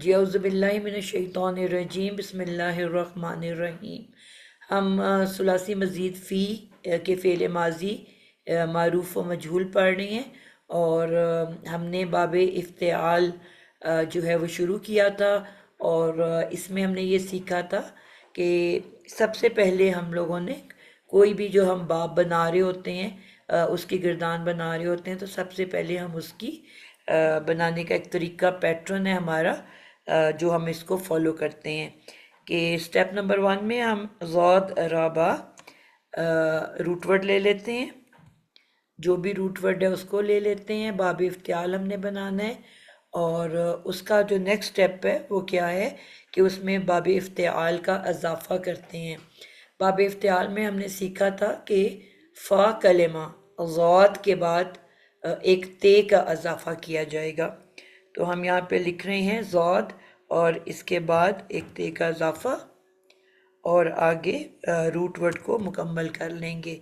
जी औज़ु बिल्लाहि मिनश्शैतानिर्रजीम बिस्मिल्लाहिर्रहमानिर्रहीम। हम सुलासी मज़ीद फ़ी के फ़ेल माजी मारूफ़ व मजहूल पढ़ रहे हैं और हमने बाब इफ्तिआल जो है वो शुरू किया था और इसमें हमने ये सीखा था कि सबसे पहले हम लोगों ने कोई भी जो हम बाब बना रहे होते हैं उसकी गिरदान बना रहे होते हैं तो सबसे पहले हम उसकी बनाने का एक तरीका पैटर्न है हमारा जो हम इसको फॉलो करते हैं कि स्टेप नंबर 1 में हम ज़ौद राबा रूट वर्ड ले लेते हैं, जो भी रूट वर्ड है उसको ले लेते हैं। बाब इफ्तियाल हमने बनाना है और उसका जो नेक्स्ट स्टेप है वो क्या है कि उसमें बाब इफ्तियाल का इजाफा करते हैं। बाब इफ्तियाल में हमने सीखा था कि फ़ा कलेमा ज़ौद के बाद एक ते का इजाफा किया जाएगा, तो हम यहाँ पे लिख रहे हैं ज़ौद और इसके बाद एक ते का इजाफा और आगे रूट वर्ड को मुकम्मल कर लेंगे।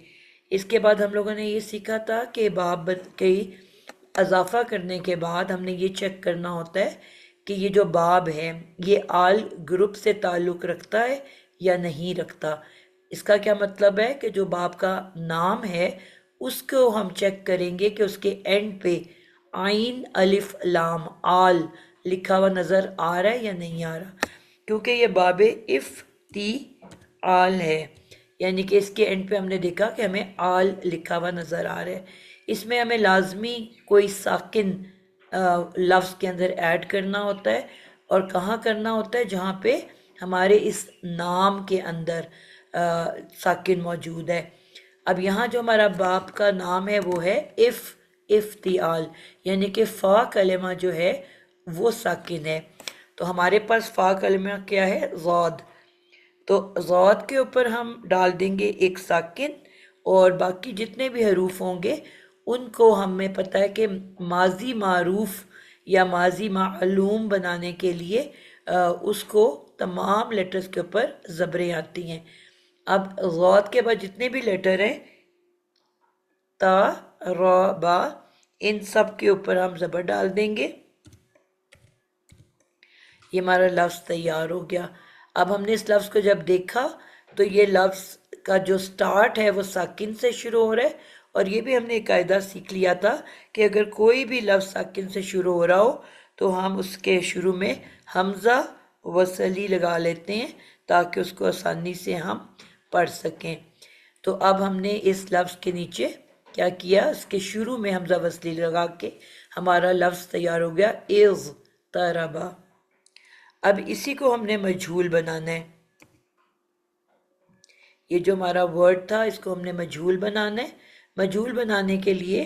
इसके बाद हम लोगों ने ये सीखा था कि बाब के इजाफा करने के बाद हमने ये चेक करना होता है कि ये जो बाब है ये आल ग्रुप से ताल्लुक़ रखता है या नहीं रखता। इसका क्या मतलब है कि जो बाब का नाम है उसको हम चेक करेंगे कि उसके एंड पे आइन अलिफ लाम आल लिखा हुआ नज़र आ रहा है या नहीं आ रहा, क्योंकि ये बाब इफ्ती आल है, यानी कि इसके एंड पे हमने देखा कि हमें आल लिखा हुआ नज़र आ रहा है। इसमें हमें लाजमी कोई साकिन लफ्ज़ के अंदर ऐड करना होता है और कहाँ करना होता है, जहाँ पे हमारे इस नाम के अंदर साकिन मौजूद है। अब यहाँ जो हमारा बाप का नाम है वो है इफ्तियाल, यानी कि फ़ा कलमा जो है वो साकिन है, तो हमारे पास फ़ा कलमा क्या है ज़ौद, तो ज़ौद के ऊपर हम डाल देंगे एक साकिन और बाकी जितने भी हरूफ होंगे उनको हमें पता है कि माजी मारूफ या माजी मालूम बनाने के लिए उसको तमाम लेटर्स के ऊपर ज़बरें आती हैं। अब ज़ौद के बाद जितने भी लेटर हैं ता रा बा, इन सब के ऊपर हम ज़बर डाल देंगे। ये हमारा लफ्ज़ तैयार हो गया। अब हमने इस लफ्ज़ को जब देखा तो ये लफ्ज़ का जो स्टार्ट है वो साकिन से शुरू हो रहा है, और ये भी हमने एक कायदा सीख लिया था कि अगर कोई भी लफ्ज़ साकिन से शुरू हो रहा हो तो हम उसके शुरू में हमज़ा वसली लगा लेते हैं ताकि उसको आसानी से हम पढ़ सकें। तो अब हमने इस लफ्ज़ के नीचे क्या किया, इसके शुरू में हमज़ा वसली लगा के हमारा लफ्ज़ तैयार हो गया इज़ तरबा। अब इसी को हमने मजहूल बनाना है, ये जो हमारा वर्ड था इसको हमने मजहूल बनाना है। मजहूल बनाने के लिए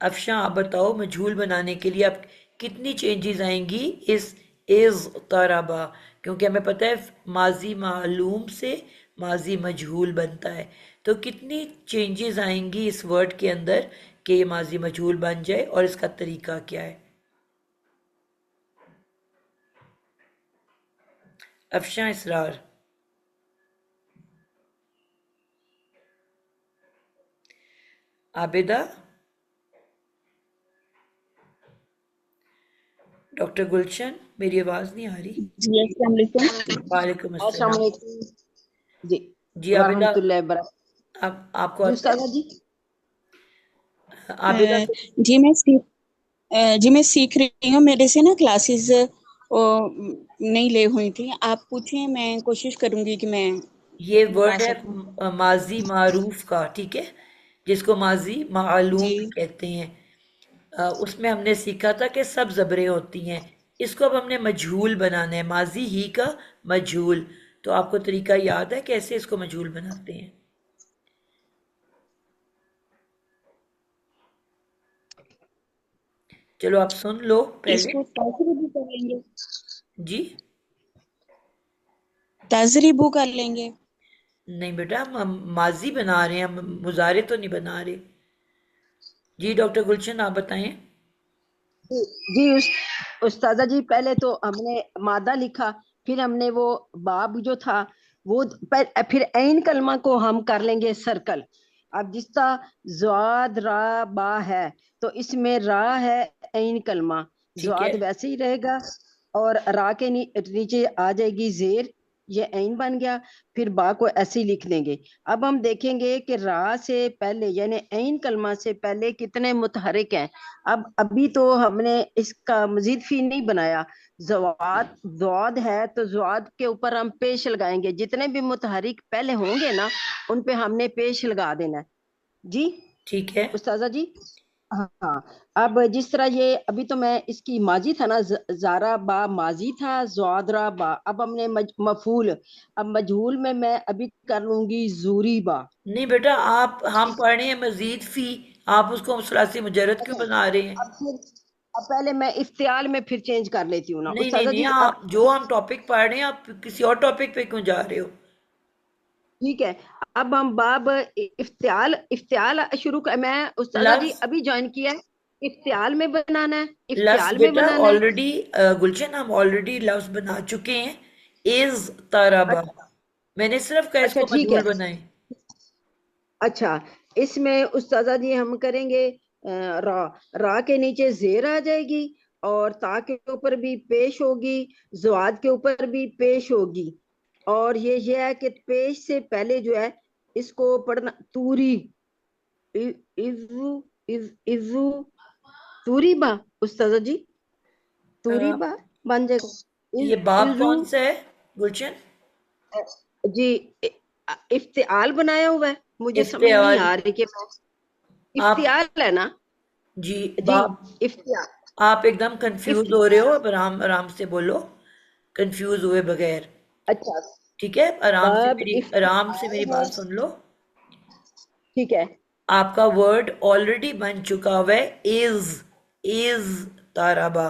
अफशा आप बताओ, मजहूल बनाने के लिए आप कितनी चेंजेस आएंगी इस इज़ तरबा, क्योंकि हमें पता है माजी मालूम से माजी मजहूल बनता है, तो कितनी चेंजेस आएंगी इस वर्ड के अंदर कि ये माजी मजहूल बन जाए, और इसका तरीका क्या है। अफशा इसरार, आबिदा, डॉक्टर गुलशन, मेरी आवाज़ नहीं आ रही। जी अस्सलाम वालेकुम। वालेकुम अस्सलाम अस्सलाम। वालेकुम जी जी आबिदा, रहमतुल्लाहि बरकातहू। आपको जी आता है उस्तादा जी। आबिदा? जी मैं सीख रही हूँ, मेरे से ना क्लासेस नहीं ले हुई थी। आप पूछें, मैं कोशिश करूंगी कि मैं ये बता वर्ड है सकूं। माजी मारूफ का, ठीक है, जिसको माजी मालूम जी कहते हैं। उसमें हमने सीखा था कि सब जबरें होती हैं, इसको अब हमने मजहूल बनाना है, माजी ही का मजहूल। तो आपको तरीका याद है कैसे इसको मजहूल बनाते हैं? चलो आप सुन लो पहले। इसको ताजरीबू कर लेंगे, जी ताजरीबू कर लेंगे। नहीं बेटा, हम माजी बना रहे हैं, हम मुजारे तो नहीं बना रहे। जी डॉक्टर गुलशन आप बताएं। जी उस्तादा जी, पहले तो हमने मादा लिखा, फिर हमने वो बाब जो था वो फिर ऐन कलमा को हम कर लेंगे सर्कल, अब जिस तरह ज़्वाद रा बा है तो इसमें रा है ऐन कलमा, ठीक है ज़्वाद वैसे ही रहेगा और रा के नीचे आ जाएगी ज़ेर, ये ऐन बन गया, फिर बा को ऐसे ही लिख देंगे। अब हम देखेंगे कि रा से पहले यानी ऐन कलमा से पहले कितने मुतहरिक हैं। अब अभी तो हमने इसका मजीद फी नहीं बनाया, ज़वाद ज़्वाद है तो ज़्वाद के ऊपर हम पेश लगाएंगे, जितने भी मुतहरिक पहले होंगे ना उन पे हमने पेश लगा देना है। जी ठीक है उस्ताजा जी। हाँ, अब जिस तरह ये अभी तो मैं इसकी माजी था ना, जारा बा माजी था, ज़्वादरा बा, अब हमने मफूल, अब मजहूल में मैं अभी कर लूंगी जूरी बा। नहीं बेटा, आप हम पढ़ रहे हैं मजीद फी, आप उसको सलासी मुजर्रद क्यों अच्छा, बना रहे हैं? अब फिर अब पहले मैं इफ्तियाल में फिर चेंज कर लेती हूँ ना नहीं नहीं उस्ताजा नहीं, जी। अब आप जो हम टॉपिक पढ़ रहे हैं आप किसी और टॉपिक पे क्यों जा रहे हो? ठीक है, अब हम बाब इफ्तियाल इफ्तियाल शुरू कर, मैं उस्ताजा जी लफ्ज अभी ज्वाइन किया है, इफ्तियाल में बनाना है, लफ्ज इफ्तियाल में बेटा बनाना है। ऑलरेडी, गुलशन हम ऑलरेडी लफ्ज बना चुके हैं, इज ताराबा। अच्छा मैंने सिर्फ कहा अच्छा इसको ठीक है। मजहूल बनाए। अच्छा, इसमें उस्तादा जी हम करेंगे रा, रा के नीचे जेर आ जाएगी और ता के ऊपर भी पेश होगी, ज़वाद के ऊपर भी पेश होगी, और ये है कि पेश से पहले जो है इसको पढ़ना तूरी, इजू इजू तूरी बा उस्तादा जी, तूरी अ, बा बन जाएगा। ये बाप इजू कौन सा है गुलशन? जी, इफ्तियाल बनाया हुआ है, मुझे समझ नहीं इफ्तियाल। आ रही कि मैं, आप इफ्तियाल है ना जी जी, बाप, इफ्तियाल आप एकदम कंफ्यूज हो रहे हो, अब आराम आराम से बोलो, कंफ्यूज हुए बगैर। अच्छा, ठीक है, बाब आराम से इफ्तियाल मेरी है, बात सुन लो। ठीक है। आपका वर्ड ऑलरेडी बन चुका हुआ है, इज ताराबा।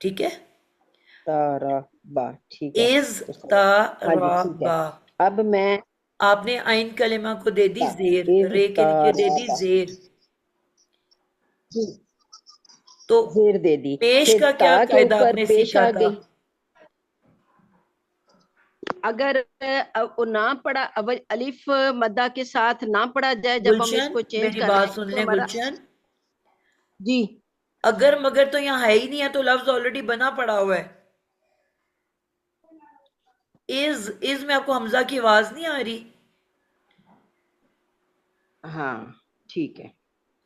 ठीक है, तारा बा, ठीक है इज उस्ताद। हाँ जी ठीक है। ताराबा। अब मैं आपने आइन कलिमा को दे दी ता, जेर, इज रे के नीचे दे तारा दी बा जेर। जी, तो जेर दे दी, पेश फिर का क्या ता के कायदा ऊपर आपने पेश सीखा आ था? गई। अगर वो ना पढ़ा, अब अलिफ मद्दा के साथ ना पढ़ा जाए जब हम गुलशन इसको चेंज मेरी कर रहे बात हैं सुन तो ले हमारा गुलशन, जी। अगर मगर तो यहाँ है ही नहीं है, तो लफ्ज ऑलरेडी बना पड़ा हुआ है। इज में आपको हमजा की आवाज नहीं आ रही? हाँ ठीक है,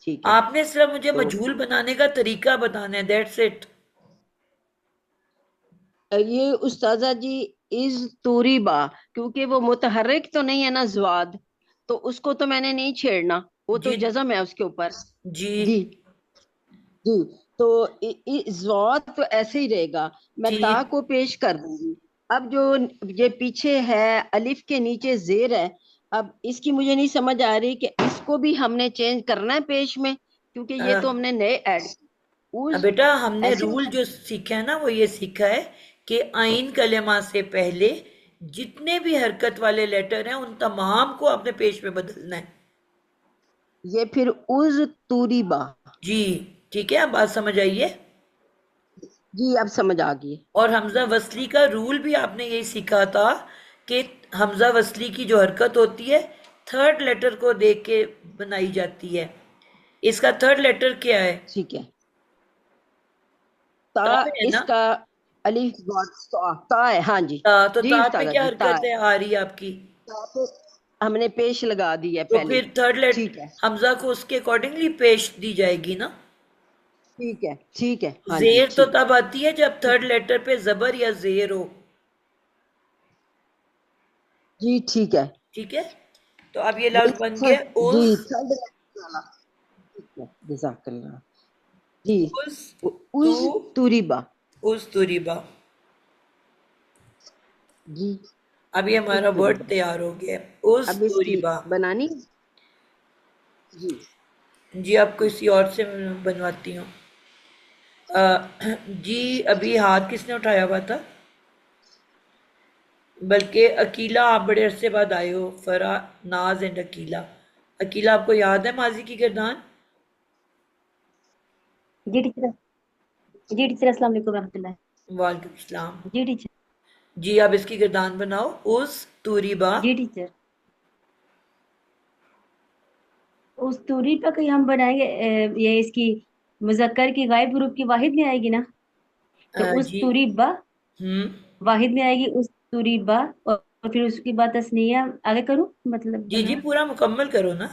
ठीक है। आपने सिर्फ मुझे तो मजहूल बनाने का तरीका बताना है, दैट्स इट। ये उस्ताजा जी इज तूरी बा, क्योंकि वो मुतहर्रिक तो नहीं है ना ज़्वाद, तो उसको तो मैंने नहीं छेड़ना, वो तो जी जज़म है उसके ऊपर। जी जी जी, तो ज़्वाद तो ऐसे ही रहेगा, मैं ता ठीक। को पेश कर दूंगी। अब जो ये पीछे है अलिफ के नीचे जेर है, अब इसकी मुझे नहीं समझ आ रही कि इसको भी हमने चेंज करना है पेश में, क्योंकि ये तो हमने नए ऐड उस बेटा हमने ऐसे रूल जो सीखा है ना, वो ये सीखा है कि आइन कलेमा से पहले जितने भी हरकत वाले लेटर हैं उन तमाम को आपने पेश में बदलना है। ये फिर उज तूरी बा। जी ठीक है, अब बात समझ आई है। जी अब समझ आ गई। और हमजा वसली का रूल भी आपने यही सीखा था कि हमजा वसली की जो हरकत होती है थर्ड लेटर को देख के बनाई जाती है। इसका थर्ड लेटर क्या है? ठीक है, ता, ता है ना? इसका अलिफ ता है, हाँ जी। ता, तो जी ता पे उस्ताद क्या जी ता हरकत है, है आ रही है आपकी? ता पे हमने पेश लगा दी है तो पहले। फिर थर्ड लेटर ठीक है हमजा को उसके अकॉर्डिंगली पेश दी जाएगी ना। ठीक है ठीक है, हाँ जी जेर तो ठीक है तब आती है जब ठीक थर्ड लेटर पे जबर या जेर हो। जी ठीक है। ठीक है, तो अब ये वही लफ्ज बन गया जी उस। थर्ड वाला, ठीक है जज़ाकल्लाह जी। उस तू उज तुरीबा उस तुरीबा। जी, अब ये उज हमारा वर्ड तुरीबा। तैयार हो गया है, उस अब इसकी तुरीबा। बनानी जी। जी आप किसी और से बनवाती हूँ। जी अभी हाथ किसने उठाया हुआ था? बल्कि अकीला, आप बड़े अरसे बाद आए हो, फरा, नाज एंड अकीला। अकीला आपको याद है माजी की किरदान? जी टीचर। जी टीचर, अस्सलाम वालेकुम रहमतुल्लाह। वालेकुम सलाम। जी टीचर। जी आप इसकी किरदान बनाओ, उस तूरीबा। जी टीचर। उस्तूरी पर कहीं हम बनाएंगे ये इसकी मुजक्कर की गायब ग्रुप की वाहिद में आएगी ना, तो जी उस्तूरी बा हम्म वाहिद में आएगी उस्तूरी बा, और फिर उसके बाद तस्नीया आगे करूँ मतलब जी जी बना। पूरा मुकम्मल करो ना।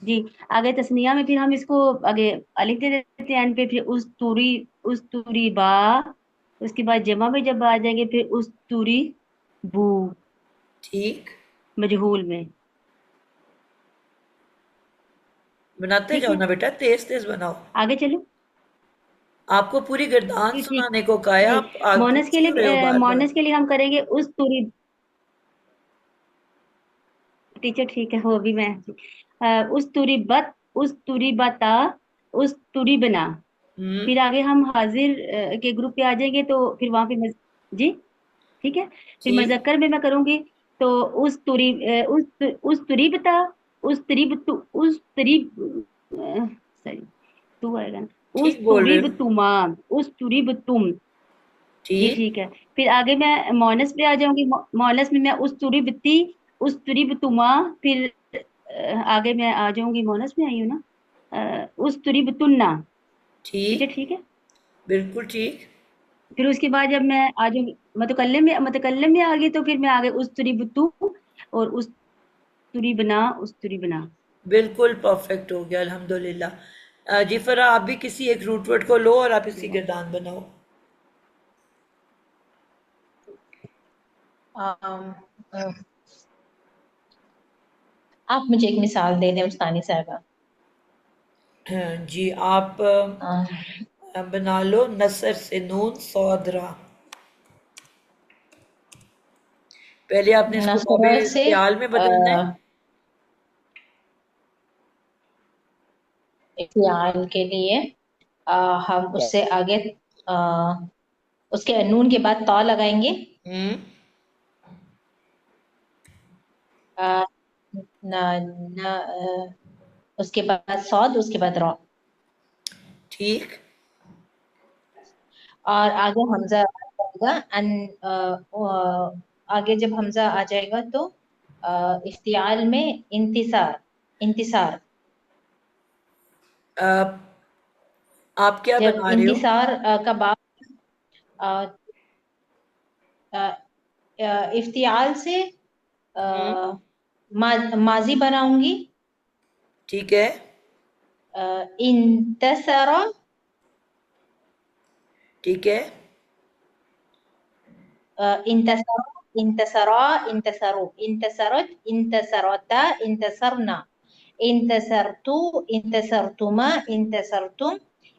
जी, आगे तस्निया में फिर हम इसको आगे अलिफ दे देते हैं एंड पे, फिर उस तूरी बा, उसके बाद जमा में जब आ जाएंगे फिर उस तूरी बू, ठीक, मजहूल में। बनाते ठीक जाओ है, ना बेटा, तेज तेज बनाओ। आगे चलो। आपको पूरी गिरदान जी ठीक। सुनाने को कहा है, जी, आप आग मोनस पूछ के क्यों रहे हो लिए बार बार। मोनस के लिए हम करेंगे उस तूरी। टीचर ठीक है, वो भी मैं उस तूरी बत, उस तूरी बता, उस तूरी बना। हम्म फिर आगे हम हाजिर के ग्रुप पे आ जाएंगे, तो फिर वहां पे जी ठीक है। फिर ठीक मजक्कर में मैं करूंगी, तो उस तुरीबता, उस तरीब सॉरी तू आएगा ना, उस ठीक बोल रहे तुरीब हो। तुमा, उस तुरीब तुम। जी ठीक ठीक है। फिर आगे मैं मोनस पे आ जाऊंगी, मोनस में मैं उस तुरीबती, उस तुरीब तुमा। फिर आगे मैं आ जाऊंगी, मोनस में आई हूँ ना, उस तुरीब तुन्ना। ठीक है ठीक ठीक है। बिल्कुल ठीक। फिर उसके बाद जब मैं आ जाऊंगी मुतकल्लिम में आ गई, तो फिर मैं आगे उस तुरी बुतू, और उस तुरी बना। बिल्कुल परफेक्ट हो गया अल्हम्दुलिल्लाह। जी फरा, आप भी किसी एक रूट वर्ड को लो और आप इसकी गिरदान बनाओ। अम, अ, आप मुझे एक मिसाल दे दें उस्तानी साहबा। जी आप बना लो नसर से नून सौदरा। पहले आपने इसको नसर बाबे से ख्याल में बदलना है। इफ्तियाल के लिए हम उससे आगे अ, उसके नून के बाद तौ लगाएंगे। हम्म अ, न, न, उसके बाद सौद, उसके बाद रौ, ठीक और आगे हमजा आ जाएगा। आगे जब हमजा आ जाएगा तो इफ्तियाल में इंतिसार, इंतिसार। अ, आप क्या जब बना रहे हो। इंतिसार का बाप अ, अ, इफ्तियाल से हम्म माजी बनाऊंगी। ठीक है इंतसरा, ठीक है इंतसरा, इंतसरा, इंतसरो, इंतसरत, इंतसरता, इंतसरना, इंतसरतु, इंतसरतुमा, इंतसरतुम,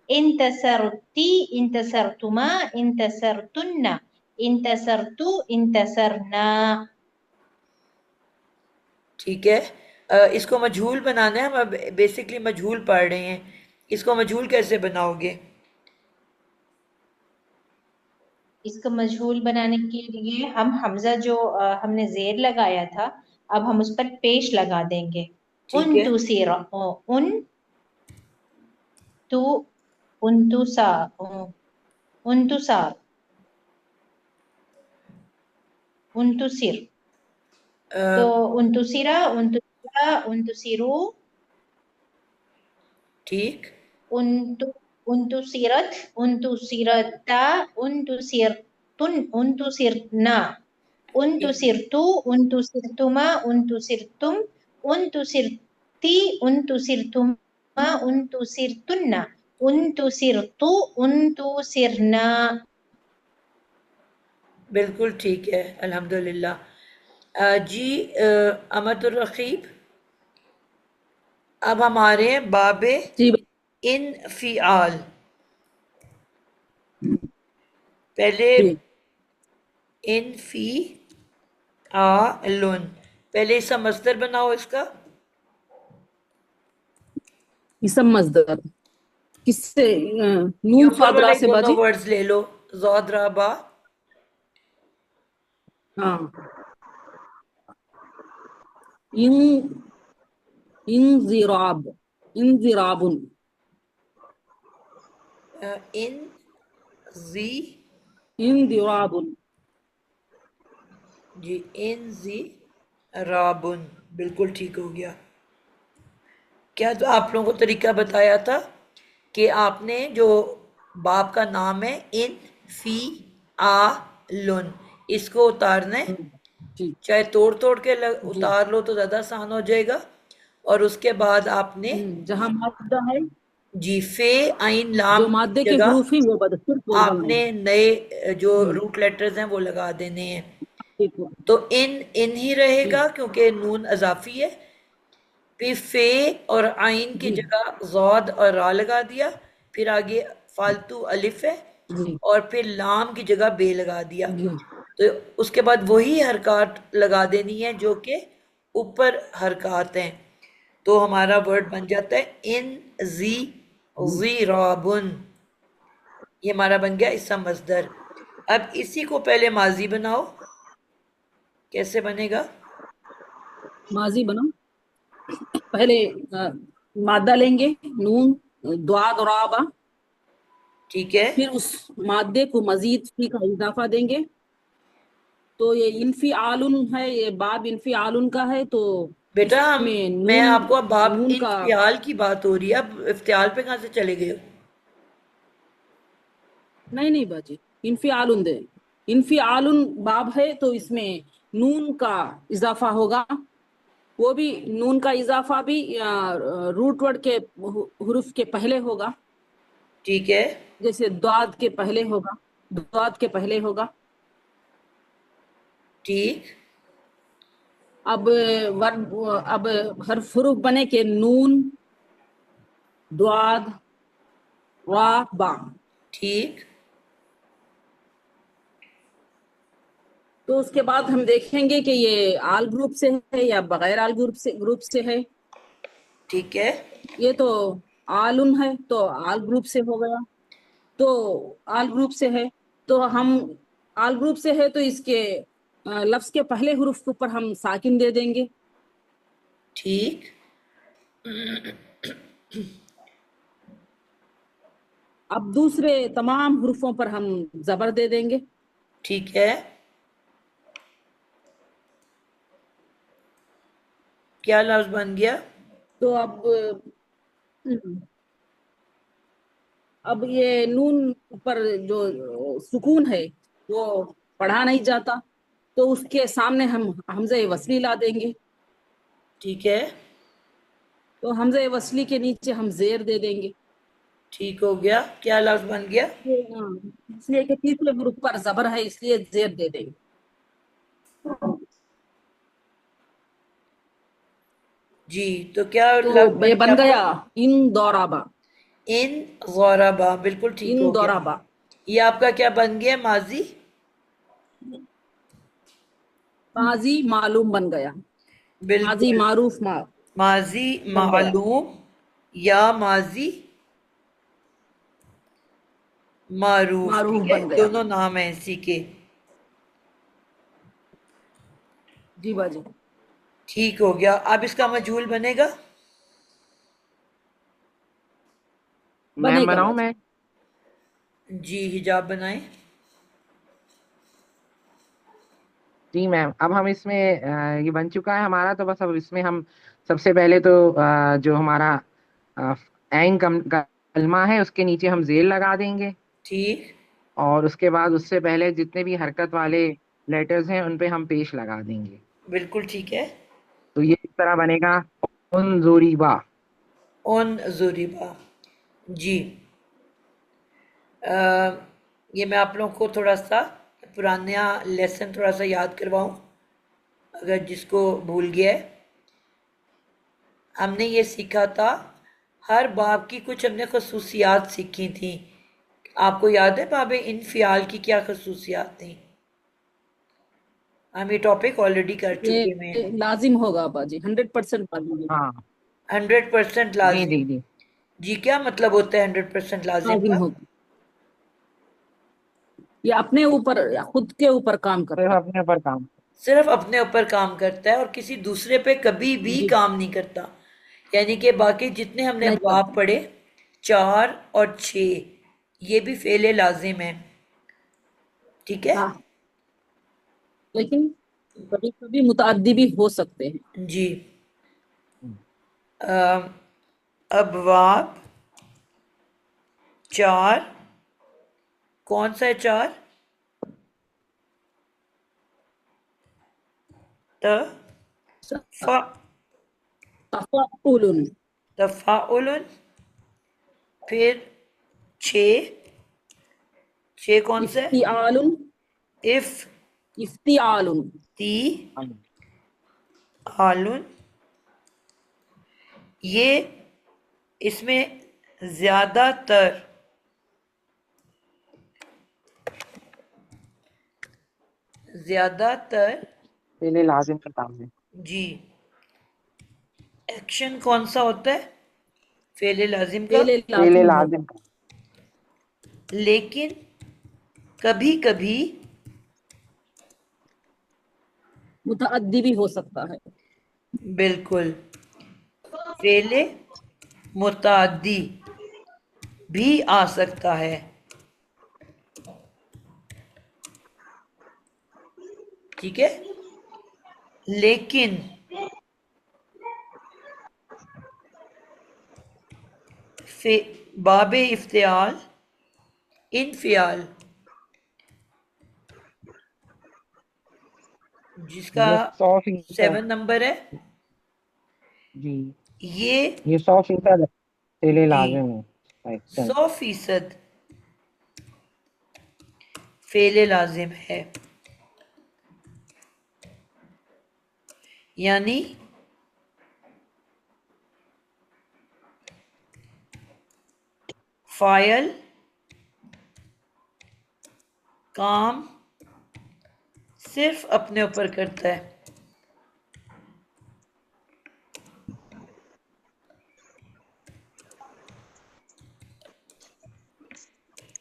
इंतसरती, इंतसरतुमा, इंतसरतुन्ना, इंतसरतु, इंतसरना। ठीक है। इसको मजहूल बनाना है, हम अब बेसिकली मजहूल पढ़ रहे हैं। इसको मजहूल कैसे बनाओगे। इसको मजहूल बनाने के लिए हम हमजा जो हमने जेर लगाया था, अब हम उस पर पेश लगा देंगे। ठीक उन है तू सिर उन तू उन तू सा उन तू सार उन तू सिर, अ, तो उन तू सिरा, उन तू सिरा, उन तू सिरू, ठीक उन तू उन तू सिरत, उन तू सिरता, उन तू सिरतुन, उन तू सिरना, उन तू ठीक सिरतु, उन तू सिरतुमा, उन तू सिरतुम, उन तू सिरती, उन तू सिरतुमा, उन तू सिरतुन्ना, उन तू सिरतु, उन तू सिरना। बिल्कुल ठीक है अल्हम्दुलिल्लाह। जी अमतुर रकीब, अब हमारे हैं बाबे जी इन फ़िआल। पहले जी इन फी आलुन, पहले इसका मस्दर बनाओ इसका। इसम मजदर किससे ये नून ऊपर सादरा वाले से दोनों बाजी। वर्ड्स ले लो, ज़ौदरा बा। हाँ इन इंजिराब इंजिराबुन इन जी इंदिराबुन जी इन जी राबुन, बिल्कुल ठीक हो गया। کیا تو آپ لوگوں کو طریقہ بتایا تھا کہ آپ نے جو باپ کا نام ہے ان فی آ لن، اس کو اتارنا ہے، ٹھیک چاہے توڑ توڑ کے جی اتار لو تو زیادہ آسان ہو جائے گا، اور اس کے بعد آپ نے جہاں مادہ ہے جی فے عین لام جو کی مادے کے جگہ حروف ہیں وہ صرف وہ آپ بننے نے ہیں نئے جو روٹ لیٹرز ہیں وہ لگا دینے ہیں. ٹھیک ہے تو ان ہی رہے جی گا کیونکہ نون اضافی ہے، پھر فے اور عین کی جی جگہ ضاد اور را لگا دیا، پھر آگے فالتو الف ہے، جی اور پھر لام کی جگہ بے لگا دیا. جی تو اس کے بعد وہی حرکات لگا دینی ہے جو کہ اوپر حرکات ہیں. تو ہمارا ورڈ بن جاتا ہے ان زی رابن، یہ ہمارا بن گیا اس کا مصدر. اب اسی کو پہلے ماضی بناؤ، کیسے بنے گا؟ ماضی بنا پہلے مادہ لیں گے نون دعاد اور آبا، ٹھیک ہے پھر اس مادے کو مزید فی کا اضافہ دیں گے. تو یہ انفعال ہے، یہ باب انفعال کا ہے، تو اس بیٹا میں میں نون آپ کو اب باب نون کا انفعال کی بات ہو رہی ہے، اب افتعال پہ کہاں سے چلے گئے ہو؟ نہیں باجی، انفعال دے انفعال باب ہے تو اس میں نون کا اضافہ ہوگا، وہ بھی نون کا اضافہ بھی روٹ ورڈ کے حروف کے پہلے ہوگا، ٹھیک ہے جیسے دعاد کے پہلے ہوگا، دعاد کے پہلے ہوگا. ٹھیک. اب حرف بنے کہ نون دعاد را با، ٹھیک. تو اس کے بعد ہم دیکھیں گے کہ یہ آل گروپ سے ہے یا بغیر آل گروپ سے ہے. ٹھیک ہے یہ تو آلن ہے تو آل گروپ سے ہو گیا، تو آل گروپ سے ہے تو ہم آل گروپ سے ہے تو اس کے لفظ کے پہلے حروف کے اوپر ہم ساکن دے دیں گے. ٹھیک. اب دوسرے تمام حروفوں پر ہم زبر دے دیں گے. ٹھیک ہے. کیا لفظ بن گیا؟ تو اب یہ نون پر جو سکون ہے وہ پڑھا نہیں جاتا، تو اس کے سامنے ہم حمزہ وصلی لا دیں گے. ٹھیک ہے. تو حمزہ وصلی کے نیچے ہم زیر دے دیں گے. ٹھیک ہو گیا. کیا لفظ بن گیا؟ اس لیے کہ تیسرے حروف پر زبر ہے اس لیے زیر دے دیں گے. جی تو کیا تو لفظ یہ بن گیا بن آپ گیا کا؟ ان دورابا. ان غوربا، بالکل ٹھیک ان ہو گیا. دورابا یہ آپ کا کیا بن گیا؟ ماضی. ماضی معلوم بن گیا، ماضی بالکل. معروف ماضی بن گیا. معلوم یا ماضی معروف، معروف ٹھیک ہے، بن گیا. دونوں نام ہیں اسی کے. جی باجی. ٹھیک ہو گیا. اب اس کا مجہول بنے گا. بنے میم گا بناؤں باجی. میں؟ جی حجاب بنائیں. جی میم، اب ہم اس میں یہ بن چکا ہے ہمارا، تو بس اب اس میں ہم سب سے پہلے تو جو ہمارا عین کلمہ ہے اس کے نیچے ہم زیر لگا دیں گے، ٹھیک. اور اس کے بعد اس سے پہلے جتنے بھی حرکت والے لیٹرز ہیں ان پہ ہم پیش لگا دیں گے. بالکل ٹھیک ہے. تو یہ اس طرح بنے گا انظریبا. اون ضریبا. جی یہ میں آپ لوگوں کو تھوڑا سا پرانا لیسن تھوڑا سا یاد کرواؤں اگر جس کو بھول گیا ہے. ہم نے یہ سیکھا تھا، ہر باب کی کچھ ہم نے خصوصیات سیکھی تھیں. آپ کو یاد ہے باب انفعال کی کیا خصوصیات تھیں؟ ہم یہ ٹاپک آلریڈی کر چکے ہیں. یہ لازم ہوگا باجی، 100% لازم ہاں 100% جی لازم. جی جی. جی کیا مطلب ہوتا ہے 100% لازم کا؟ ہوگا. یہ اپنے اوپر خود کے اوپر کام صرف کرتا اپنے اوپر کام. صرف اپنے اوپر کام کرتا ہے اور کسی دوسرے پہ کبھی ہے. بھی جی کام نہیں کرتا. یعنی کہ باقی جتنے ہم نے نہیں باب کرتا. پڑھے 4 اور 6 یہ بھی فعل لازم ہے. ٹھیک ہے. ہاں لیکن کبھی کبھی متعدی بھی ہو سکتے ہیں. جی ابواب 4. کون سا ہے 4؟ تفاعل تفاعل. پھر 6 کون سا ہے؟ افتعال افتعال افتعال. یہ اس میں زیادہ تر فعل لازم کا کام ہے. جی ایکشن کون سا ہوتا ہے فعل لازم کا؟ فعل فعل لازم لازم کا. لیکن کبھی کبھی متعدی بھی ہو سکتا ہے. بالکل فعل متعدی بھی آ سکتا ہے. ٹھیک ہے، لیکن باب افتعال انفعال جس کا یہ 100% 7 نمبر ہے، جی یہ یہ 100% فعل جی لازم ہے. ایکشن 100% فعل لازم ہے. یعنی فاعل کام صرف اپنے اوپر کرتا ہے.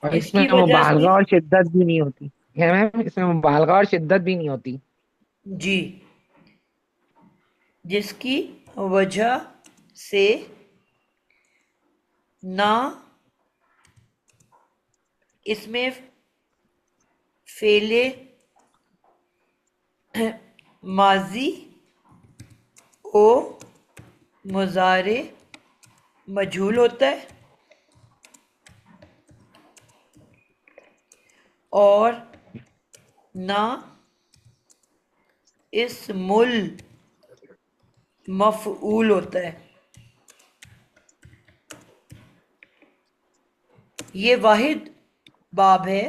اور اس اس میں کی وجہ مبالغہ سے اور شدت بھی نہیں ہوتی ہے میم، اس میں مبالغہ اور شدت بھی نہیں ہوتی. جی جس کی وجہ سے نہ اس میں فعل ماضی و مضارع مجہول ہوتا ہے اور نہ اسم المفعول ہوتا ہے. یہ واحد باب ہے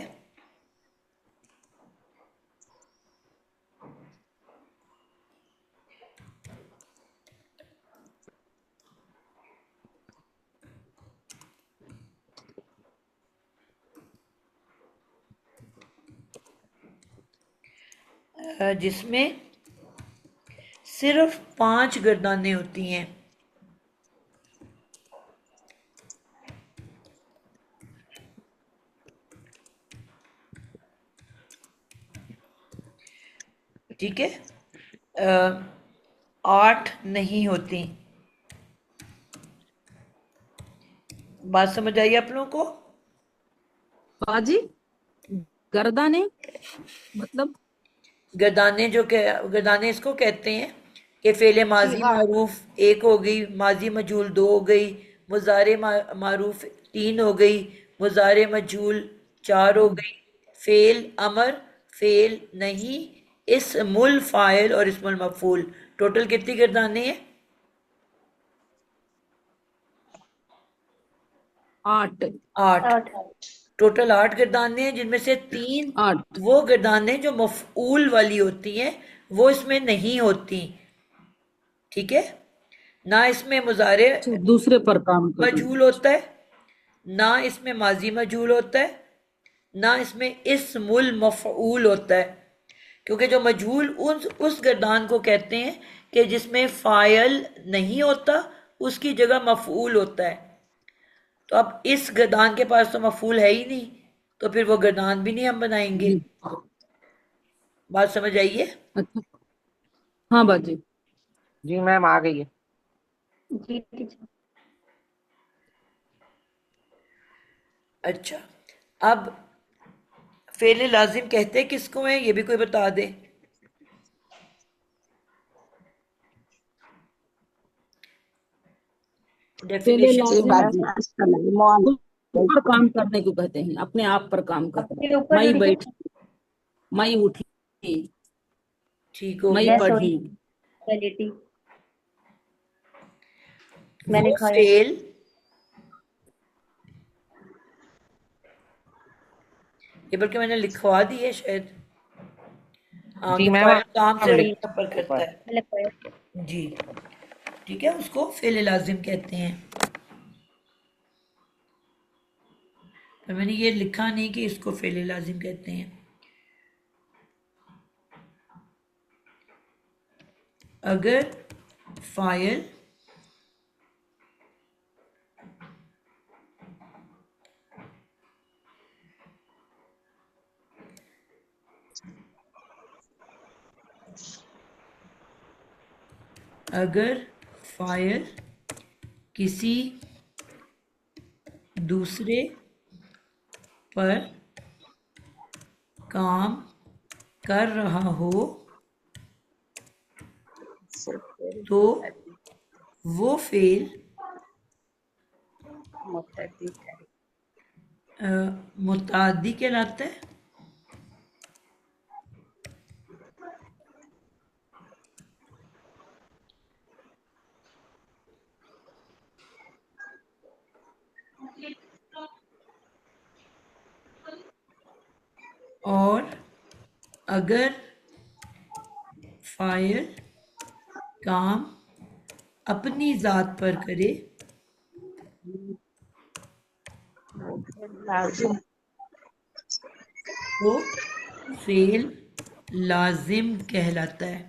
جس میں صرف 5 گردانیں ہوتی ہیں. ٹھیک ہے، 8 نہیں ہوتی. بات سمجھ آئی آپ لوگوں کو؟ باجی گردانے مطلب گردانے گردانے اس کو کہتے ہیں کہ فعل ماضی معروف 1 ہو گئی، ماضی مجہول 2 ہو گئی، مضارع معروف 3 ہو گئی، مضارع مجہول 4 ہو گئی، فعل امر، فعل نہیں، اسم الفاعل اور اسم المفعول. ٹوٹل کتنی گردانے ہیں؟ 8 8. ٹوٹل 8 گردانے ہیں، جن میں سے 3 وہ گردانے جو مفعول والی ہوتی ہیں وہ اس میں نہیں ہوتی. ٹھیک ہے، نہ اس میں مضارع دوسرے پر کام کرنا. مجہول ہوتا ہے، نہ اس میں ماضی مجہول ہوتا ہے، نہ اس میں اسم المفعول ہوتا ہے. کیونکہ جو مجہول اس گردان کو کہتے ہیں کہ جس میں فاعل نہیں ہوتا، اس کی جگہ مفعول ہوتا ہے. تو اب اس گردان کے پاس تو مفعول ہے ہی نہیں، تو پھر وہ گردان بھی نہیں ہم بنائیں گے. بات سمجھ آئیے؟ اچھا ہاں باجی. جی میم آ گئی ہے. جی ٹیچر. اچھا، اب فعل لازم کہتے کس کو ہیں یہ بھی کوئی بتا دے. डेफिनेशन जी बाजी अस्सलाम पर काम करने को कहते हैं, अपने आप पर काम करना। अपने ऊपर मैं रुक बैठी, मैं उठी, ठीक हो मैं गया। मैं सोई, पढ़ी। मैं लेटी, मैंने वो खाया। फेल ये बल्कि मैंने लिखवा दी है शायद। हाँ जी कि मैम फाइल काम आप से लिख पर करता ऊपर। है। मैंने खाया। जी ठीक है, उसको फेल लाजिम कहते हैं। पर मैंने ये लिखा नहीं कि इसको फेल लाजिम कहते हैं। अगर फाइल अगर फाइल किसी दूसरे पर काम कर रहा हो तो वो फेल मुतादी कहलाता है। और अगर फाइल काम अपनी ज़ात पर करे तो फेल लाजिम कहलाता है।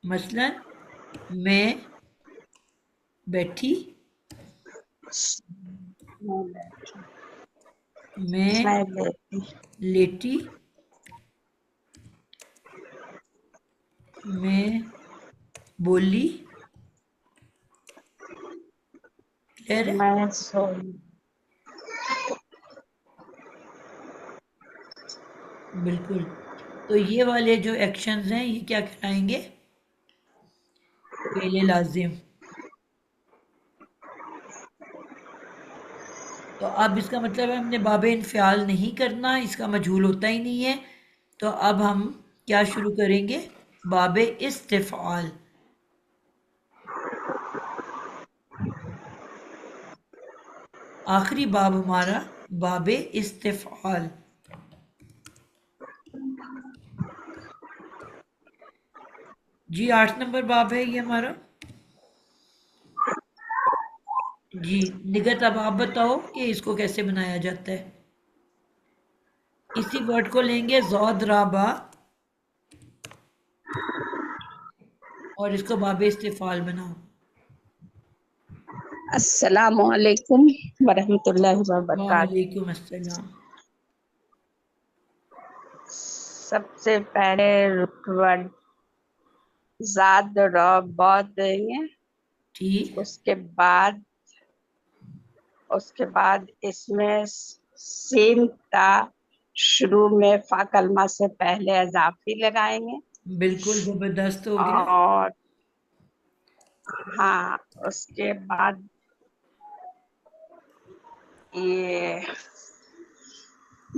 मसलन मैं बैठी, मैं लेटी, मैं बोली। क्लियर है? मैं सोई बिल्कुल। तो ये वाले जो एक्शंस हैं ये क्या कहलाएंगे? फेल लाजिम। तो अब इसका मतलब है हमने बाबे इनफ़ियाल नहीं करना, इसका मजहूल होता ही नहीं है। तो अब हम क्या शुरू करेंगे? बाबे इस्तिफ़ाल। आखिरी बाब हमारा बाबे इस्तिफ़ाल। जी 8 नंबर बाब है ये हमारा। जी निगत, अब आप बताओ कि इसको कैसे बनाया जाता है। इसी वर्ड को लेंगे ज़ौद राबा और इसको बाबे इस्तिफ़ाल बनाओ। अस्सलामु अलैकुम वरहमतुल्लाहि वबरकातुहू। वालेकुम अस्सलाम। सबसे पहले वर्ड ज़ाद र ब देंगे, ठीक, उसके बाद इसमें सीन ता शुरू में फा कलमा से पहले इजाफी लगाएंगे। बिल्कुल ज़बरदस्त हो गया। और हाँ, उसके बाद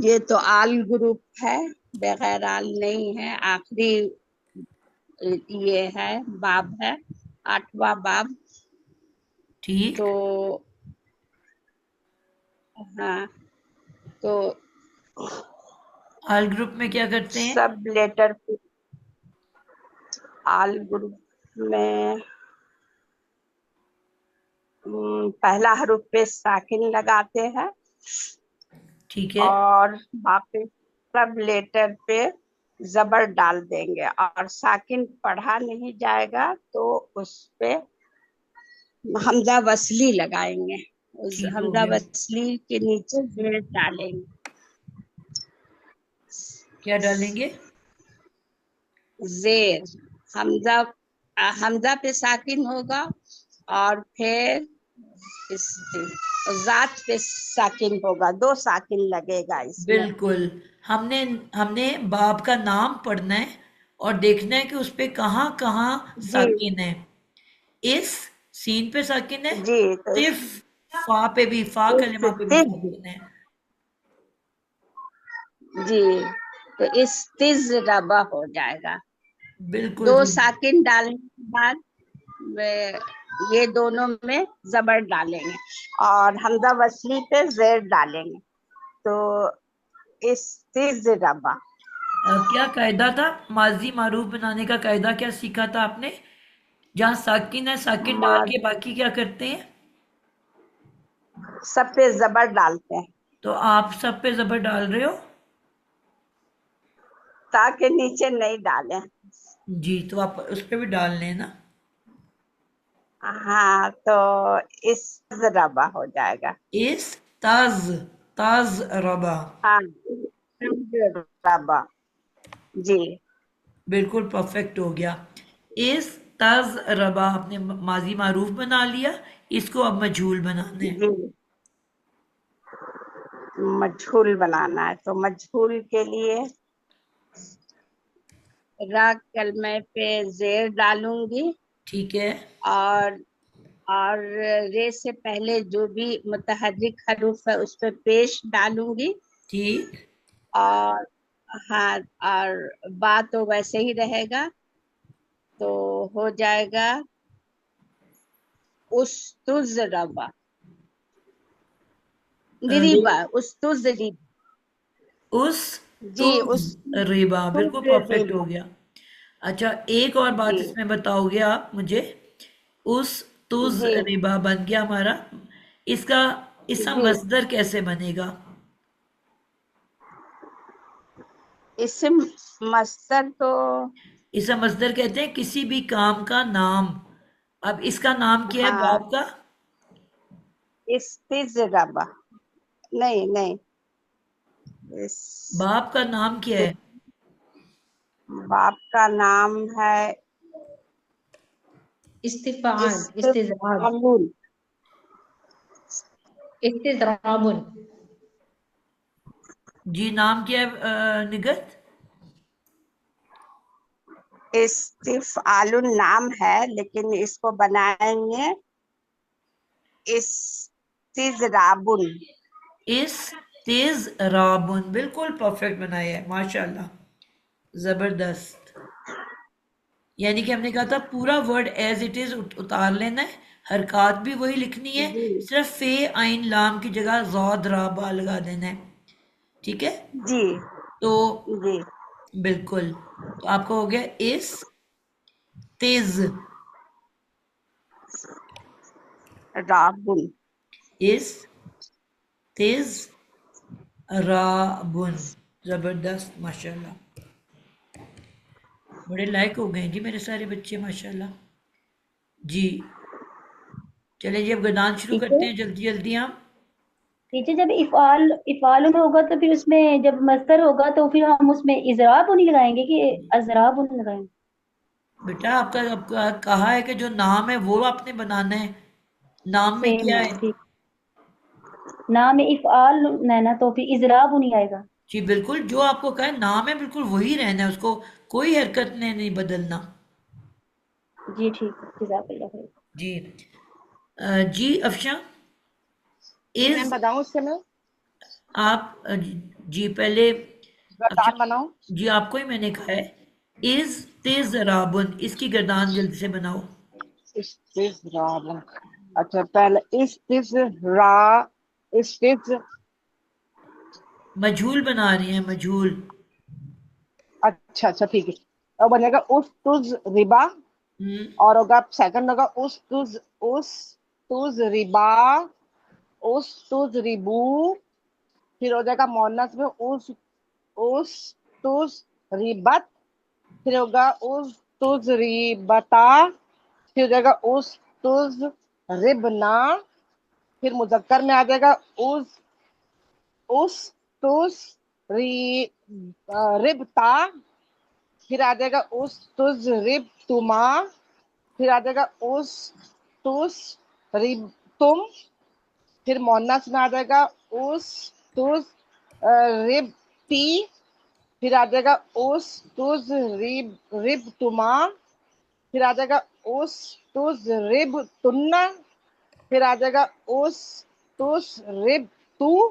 ये तो आल ग्रुप है, बगैर आल नहीं है। आखिरी ये है बाब है, 8वां बाब। ठीक, तो हाँ, तो आल ग्रुप में क्या करते हैं? सब लेटर पे आल ग्रुप में पहला हरूफ पे साकिन लगाते हैं ठीक है, और बाकी सब लेटर पे जबर डाल देंगे। और साकिन पढ़ा नहीं जाएगा तो उस पे हमजा वसली लगाएंगे। उस ठीक हो हमजा गया। वसली के नीचे जेर डालेंगे। क्या डालेंगे? जेर हमजा पे साकिन होगा और फिर इस जात पे साकिन होगा, 2 साकिन लगेगा इसमें। बिल्कुल। हमने बाब का नाम पढ़ना है اور دیکھنا ہے کہ اس پہ کہاں کہاں جی ساکن ہے. اس سین پہ ساکن ہے، جی تو صرف فا پہ بھی، فا اس کلمہ پہ بھی تز ساکن ہے. جی تو اس تز ربا ہو جائے گا. بالکل 2 صحیح. ساکن ڈالنے کے بعد یہ دونوں میں زبر ڈالیں گے اور حمزہ وصلی پہ زیر ڈالیں گے تو استضربا. کیا قاعدہ تھا ماضی معروف بنانے کا؟ قاعدہ کیا سیکھا تھا آپ نے؟ جہاں ساکن ہے ساکن ڈال کے باقی کیا کرتے ہیں؟ سب پہ زبر ڈالتے ہیں تو آپ سب پہ زبر ڈال رہے ہو؟ تاکہ نیچے نہیں ڈالیں. جی تو آپ اس پہ بھی ڈال لیں نا. ہاں تو استضربا ہو جائے گا. اس تاز ربا. ہاں استضربا. جی بالکل پرفیکٹ ہو گیا. اس تاز ربا آپ نے ماضی معروف بنا لیا، اس کو اب مجھول بنانا ہے. جی مجھول بنانا ہے تو مجھول کے لیے را کلمے پہ زیر ڈالوں گی ٹھیک ہے. اور رے سے پہلے جو بھی متحرک حروف ہے اس پہ پیش ڈالوں گی ٹھیک. اور ہاں اور با تو ویسے ہی رہے گا تو ہو جائے گا استضربا. ریبا استضربا. اس جی ریبا بالکل پرفیکٹ ریبا. ہو گیا. اچھا ایک اور بات جی اس میں بتاؤ گے آپ مجھے، اس تز جی ریبا بن گیا ہمارا، اس کا جی مصدر کیسے بنے گا؟ اسم مصدر تو اسم مصدر کہتے ہیں کسی بھی کام کا نام. اب اس کا نام کیا ہے ہاں باپ کا؟ استضربا. نہیں باپ کا نام کیا ہے؟ باپ کا نام ہے استفعال استضراب استفعال. استضراب. جی نام کیا ہے نگت؟ استفعال نام ہے لیکن اس کو بنائیں گے استضراب. اس تیز رابن. بالکل پرفیکٹ بنایا ہے ماشاءاللہ، زبردست. یعنی کہ ہم نے کہا تھا پورا ورڈ ایز اٹ از اتار لینا ہے، حرکات بھی وہی لکھنی ہے، جی صرف فے عین لام کی جگہ ضاد را با لگا دینا ہے. ٹھیک ہے. جی تو جی بالکل، تو آپ کو ہو گیا اس تیز. رابن. اس تیز رابن. زبردست ماشاءاللہ، بڑے لائق ہو گئے ہیں جی میرے سارے بچے ماشاءاللہ. جی چلیں جی اب گردان شروع کرتے ہیں جلدی جلدی ہم. ٹیچر جب افعال میں ہوگا تو پھر اس میں جب مصدر ہوگا تو پھر ہم اس میں اضراب نہیں لگائیں گے کہ اضراب نہیں لگائیں گے؟ بیٹا آپ کا کہا ہے کہ جو نام ہے وہ آپ نے بنانا ہے. نام میں سیم کیا ہے ہے؟ ٹھیک. نام افعال لینا تو پھر اضراب نہیں آئے گا. جی بالکل، جو آپ کو کہا ہے نام ہے بالکل وہی رہنا ہے، اس کو کوئی حرکت نے نہیں بدلنا. جی ٹھیک ہے جزاک اللہ خیر. جی جی افشاں جی از میم بتاؤں اس سے میں آپ جی پہلے افشاں گردان بناؤں. جی آپ کو ہی میں نے کہا ہے از تیز رابن، اس کی گردان جلدی سے بناؤ. استضراب. اچھا پہلے استض مجھول بنا رہی ہیں مجھول. اچھا ٹھیک ہے. اب بنے گا استضربا اور ہوگا سیکنڈ ہوگا استضربا استضربو. پھر ہو جائے گا مونس میں استضربت. پھر ہوگا استضربتا. پھر ہو جائے گا استضربنا. پھر مذکر میں آ جائے گا استضربتا. پھر آ جائے گا استضربتما. پھر آ جائے گا استضربتم. پھر مونس میں آ جائے گا استضربتی. फिर आ जाएगा उस तुज रिब तुमा, फिर आ जाएगा उस तुज रिब तुन्ना, फिर आ जाएगा उस तुज रिब तू,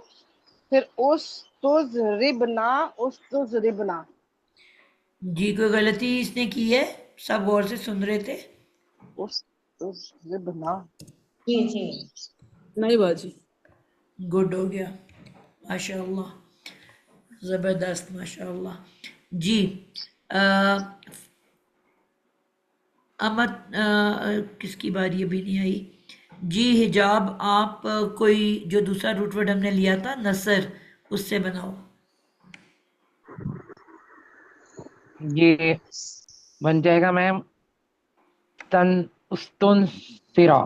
फिर उस तुज रिबना, उस तुज रिबना। जी कोई गलती इसने की है? सब गौर से सुन रहे थे? उस तुज रिबना। जी जी। नहीं बाजी। गुड हो गया, माशाल्लाह, ज़बरदस्त, माशाल्लाह। जी अमत किसकी बारी अभी नहीं आई? जी हिजाब, आप कोई जो दूसरा रूट वर्ड हमने लिया था नसर, उससे बनाओ। ये बन जाएगा मैम तन उस्तुन सिरा,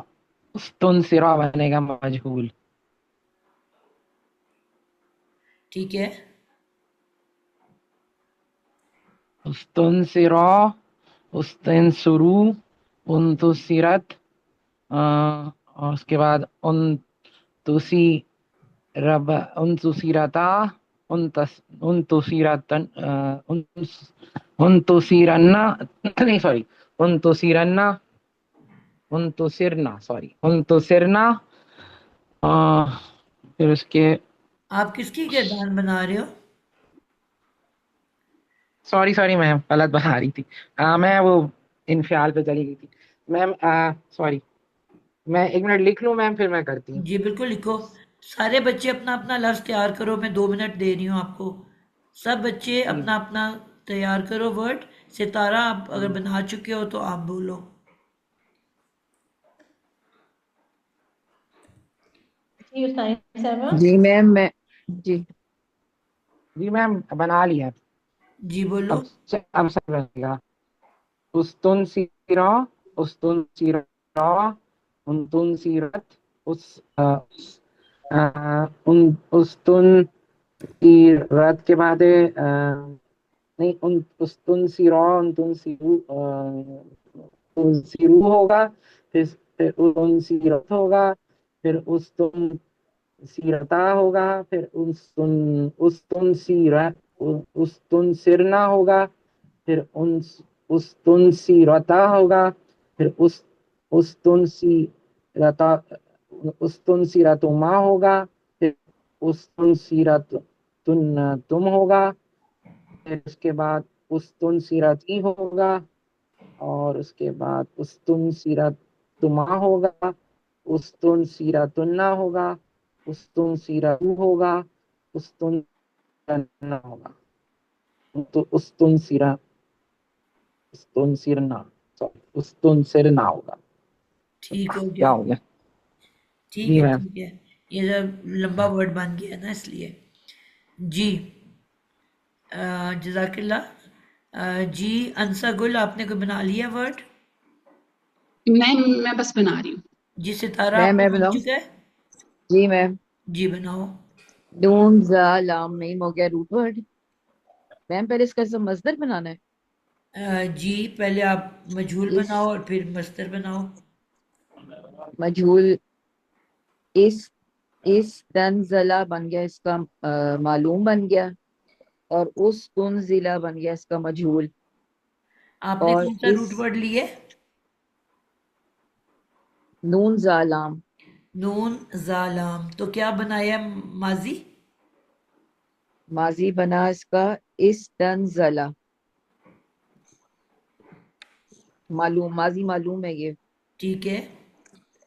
उस्तुन सिरा बनेगा मजहूल। ठीक है, उस्तुन सिरा, उस्तुन सुरू, उनतुसिरत, और उसके बाद उन तुसी रब, उनतुसिरता, उनतुसिरतन, उनतुसिरन्ना, नहीं सॉरी, उनतुसिरन्ना, उनतुसिरना, सॉरी, उनतुसिरना। फिर उसके, आप किसकी किरदार बना रहे हो? सॉरी सॉरी मैम, गलत बना रही थी। मैं वो इनफियाल पे चली गई थी मैम, सॉरी। मैं एक मिनट लिख लूँ मैम, फिर मैं करती हूँ। जी बिल्कुल लिखो। सारे बच्चे अपना अपना लफ्ज़ तैयार करो, मैं 2 मिनट दे रही हूँ आपको। सब बच्चे जी अपना अपना तैयार करो वर्ड। सितारा, आप अगर बना चुके हो तो आप बोलो। जी उस्तानी साहबा। जी मैम, मैं जी जी मैम, बना लिया। जी बोलो। अब सही रहेगा। उस्तुन सीरा, उस्तुन सीरा, उनतुन सीरत, उस उन उस्तुन सीरत के बाद है, नहीं, उन उस्तुन सीरा, उनतुन सीरू, उन सीरू होगा, फिर उन सीरत होगा, फिर उस्तुन सीरता होगा, फिर उस्तुन सीरा, उस्तुन सिरना होगा, फिर उस्तुन सीरता होगा, फिर उस्तुन सीरता, उस्तुन सीरतुमा होगा, फिर उस्तुन सीरत तुम होगा, फिर उसके बाद उस्तुन सीरती होगा, और उसके बाद उस्तुन सीरतुमा होगा, उस्तुन सीरतुन्ना होगा, उस्तुन सीरतु होगा, उस्तुन सीरन्ना होगा, तो उस्तुन सीरा, उस्तुन सिरना, सॉरी, उस्तुन सिरना होगा। ठीक हो क्या गया, हो गया? ठीक जी है मैम। ठीक है। ये जब लंबा वर्ड बन गया ना इसलिए। जी जज़ाकिल्ला। जी अंसा गुल, आपने कोई बना लिया वर्ड? मैं बस बना रही हूँ। जी सितारा, आपका मैं बन बताऊं? चुका है? जी मैम, जी बनाओ। नून जा लाम मीम हो गया रूट वर्ड। मैम पहले इसका सब मजदर बनाना है। जी पहले आप मजहूल इस बनाओ और फिर मस्तर बनाओ। मजहूल, इस तंजला बन गया इसका मालूम बन गया, और उस तुनजिला बन गया इसका मजहूल, आपने और कौन सा इस रूट वर्ड लिए? नून जा लाम, नून जालाम, तो क्या बनाया माजी? माजी बना इसका इस तंजला, मालूम, माजी मालूम है ये। ठीक है।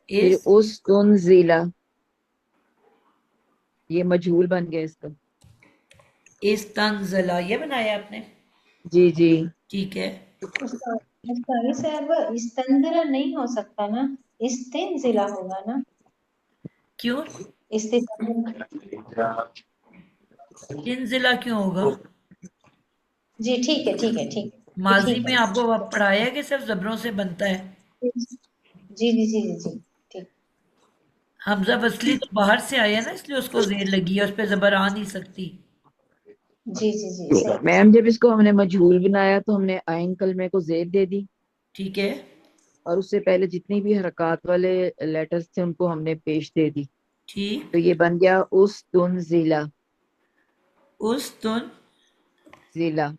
फिर इस उस तुनजिला, ये मजहूल बन गया इसका। तंजला, ये बनाया आपने? जी जी। ठीक है। उस्तानी साहबा, इस्तंदरा नहीं हो सकता ना, इस्तेंजिला होगा ना। क्यों? इस्तेंजिला। इंजिला क्यों होगा? जी ठीक है ठीक है ठीक है माजी ठीक में आपको पढ़ाया कि सिर्फ जबरों से बनता है? है। जी जी जी जी जी ठीक। हमजा वसली तो बाहर से आया ना, इसलिए उसको जेर लगी है, उस पर जबर आ नहीं सकती। जी जी जी सही। मैम जब इसको हमने मजहूल बनाया तो हमने आइन कलमे को जेर दे दी, ठीक है। और उससे पहले जितनी भी हरकत वाले लेटर्स थे उनको हमने पेश दे दी। ठीक। तो ये बन गया उस तुन जिला। उस तुन जिला।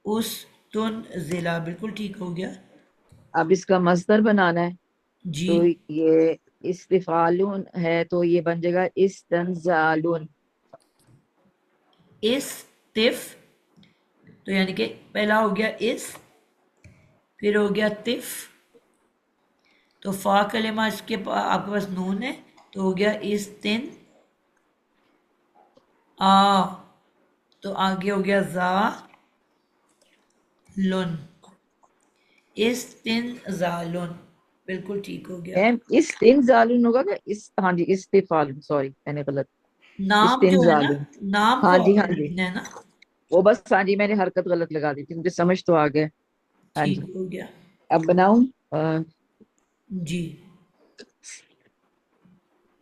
उस तुन जिला, बिल्कुल ठीक हो गया अब इसका मस्दर बनाना है, जी। तो ये इस्तिफालुन है तो ये बन जाएगा इस्तंजालुन। इस तिफ, तो यानी कि पहला हो गया इस, फिर हो गया तिफ, तो फा कलेमा इसके आपके पास नून है, तो हो गया इस तिन। आ, तो आगे हो गया जा लुन, इस तिन जालुन, बिल्कुल ठीक हो गया। इस्तिंजालुन होगा क्या? हाँ जी, इस्तिफालुन, सॉरी मैंने गलत। नाम जो है ना, इस्तिंजालुन, नाम हाँ को जी हाँ आपने जी, लिखना है ना। वो बस हाँ जी मैंने हरकत गलत लगा दी थी, मुझे समझ तो आ गया। हाँ ठीक जी, हो गया अब बनाऊं जी।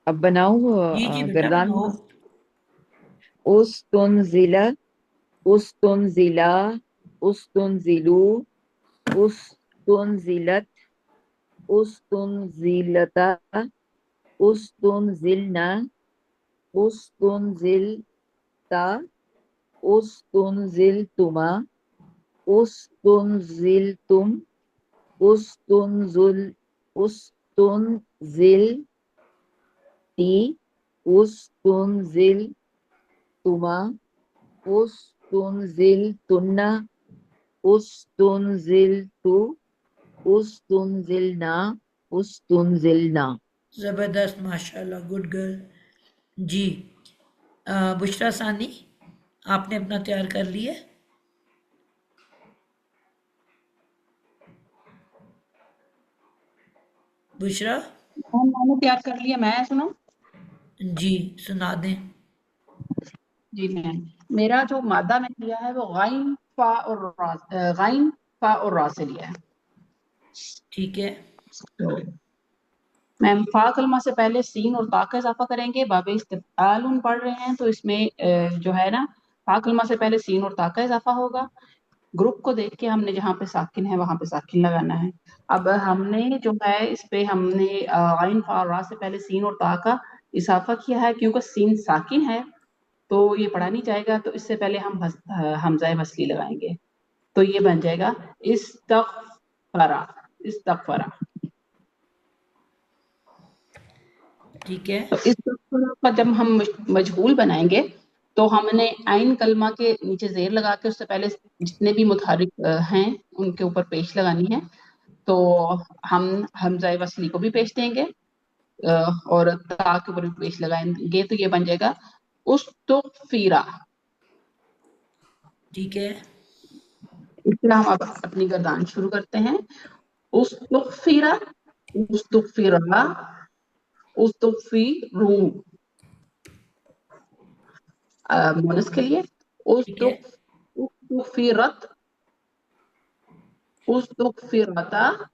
अब बनाऊं जी जी बेटा गर्दान। बनाओ। उस्तुनजिला, उस्तुनजिला, उस्तुनजिलू, उस्तुनजिलत, उस्तुनजिलता, उस्तुनजिलना, उस्तुनजिलता, उस्तुनजिलतुमा, उस्तुनजिलतुम, उस्तुनजुल, उस्तुनजिलती, उस्तुनजिलतुमा, उस्तुनजिलतुन्ना, उस्तुनजिलतु, उस्तुनजिलना, उस्तुनजिलना। जबरदस्त, माशाल्लाह, गुड गर्ल जी। बुशरा सानी, आपने अपना तैयार कर लिया? बुशरा मैंने तैयार कर लिया, मैं सुनो। जी सुना दें। जी मैम, मेरा जो मादा मैंने लिया है वो गाइन फा और गाइन फा और रा से लिया है। ठीक है तो मैम फा कलमा से पहले सीन और ता का इजाफा करेंगे। बाबे इस्तिफालुन पढ़ रहे हैं तो इसमें जो है ना, फा कलमा से पहले सीन और ता का इजाफा होगा। ग्रुप को देख के हमने जहाँ पे साकिन है वहां पे साकिन लगाना है। अब हमने जो है इस पे हमने आइन फा रा से पहले सीन और ता का इजाफा किया है, क्योंकि सीन साकिन है तो ये पढ़ा नहीं जाएगा, तो इससे पहले हम हमजाए वसली लगाएंगे, तो ये बन जाएगा इस्तगफरा, इस्तगफरा। ठीक है तो इस्तगफरा का जब हम मजहूल बनाएंगे तो हमने आइन कलमा के नीचे जेर लगा के उससे पहले जितने भी मुतहरिक हैं उनके ऊपर पेश लगानी है। तो हम हमजाए वसली को भी पेश देंगे और ता के ऊपर भी पेश लगाएंगे, तो ये बन जाएगा उस्तगफिरा। ठीक है इसलिए हम अब अपनी गर्दान शुरू करते हैं। उस्तगफिरा, उस्तगफिरा, उस्तगफिरू। मोनस के लिए ठीक है उस्तगफिरत, उस्तगफिरता,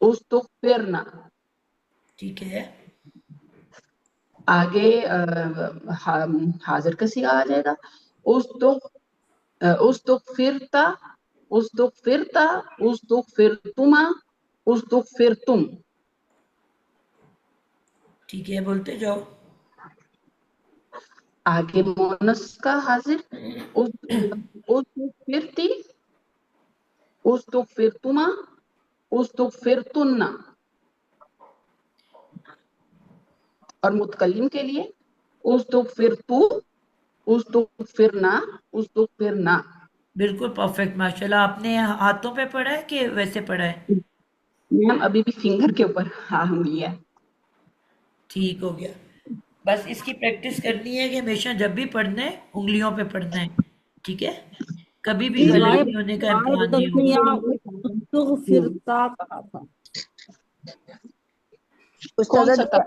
उस्तगफिरना। ठीक है आगे हाजिर का सिगा आ जाएगा। उस्तगफिरता, उस्तगफिरता, उस्तगफिरतुमा, उस्तगफिरतुम। ठीक है बोलते जाओ। आगे मोनस का हाजिर उस्तगफिरती, उस्तगफिरतुमा, उस्तगफिरतुन्ना। और मुतकल्लिम के लिए उस्तगफिरतु, उस्तगफिरना, उस्तगफिरना। बिल्कुल परफेक्ट माशाल्लाह। आपने हाथों पे पढ़ा है कि वैसे पढ़ा है? मैम अभी भी फिंगर के ऊपर उंगली है। ठीक हो गया। बस इसकी प्रैक्टिस करनी है कि हमेशा जब भी पढ़ना है उंगलियों पे पढ़ना है, ठीक है? कभी भी गलत नहीं होने का इम्कान नहीं होगा। उस्तगफिरता कहा था। कौन उस्तादा सा जी था?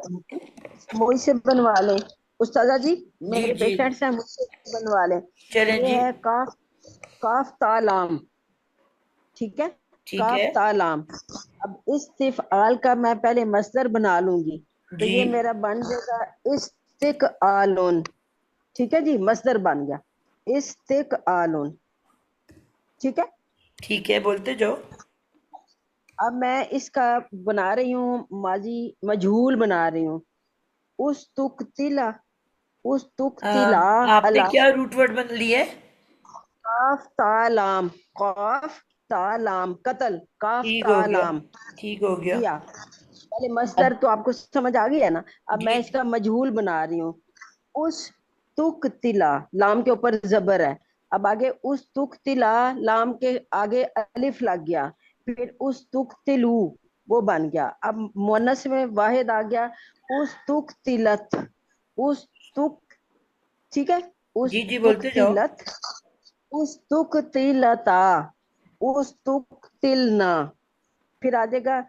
मुझसे बनवा लें। उस्तादा जी जी मेरे जी पेशेंट्स हैं, मुझसे बनवा लें। चलें ये जी। है काफ, काफ ता लाम, ठीक है, ठीक काफ है ता लाम। अब इस्तिफआल का मैं पहले मस्दर बना लूंगी, तो जी ये मेरा बन जाएगा इस्तिकआलुन। ठीक है जी, मस्दर बन गया इस्तिकआलुन, ठीक है। ठीक है बोलते जाओ। अब मैं इसका बना रही हूँ माजी मजहूल बना रही हूँ। उस्तुकतिला, उस तुक तिला आपने अला क्या रूट वर्ड बन लिया है? काफ तालाम, काफ तालाम, कतल, काफ ठीक हो गया, तालाम ठीक हो गया। किया। पहले मस्दर तो आपको समझ आ गया ना, अब मैं जी इसका मजहूल बना रही हूँ। उस तुक तिला, लाम के ऊपर जबर है, अब आगे उस तुक तिला, लाम के आगे अलिफ लग गया, फिर उस तुक तिलू वो बन गया। अब मुअन्नस में वाहिद आ गया, उस तुक तिलत, उस तुक, ठीक है, उस जी जी, तुक बोलते जाओ। तिलत, उस तुक तिलता, उस तुक तिलना, फिर आ जाएगा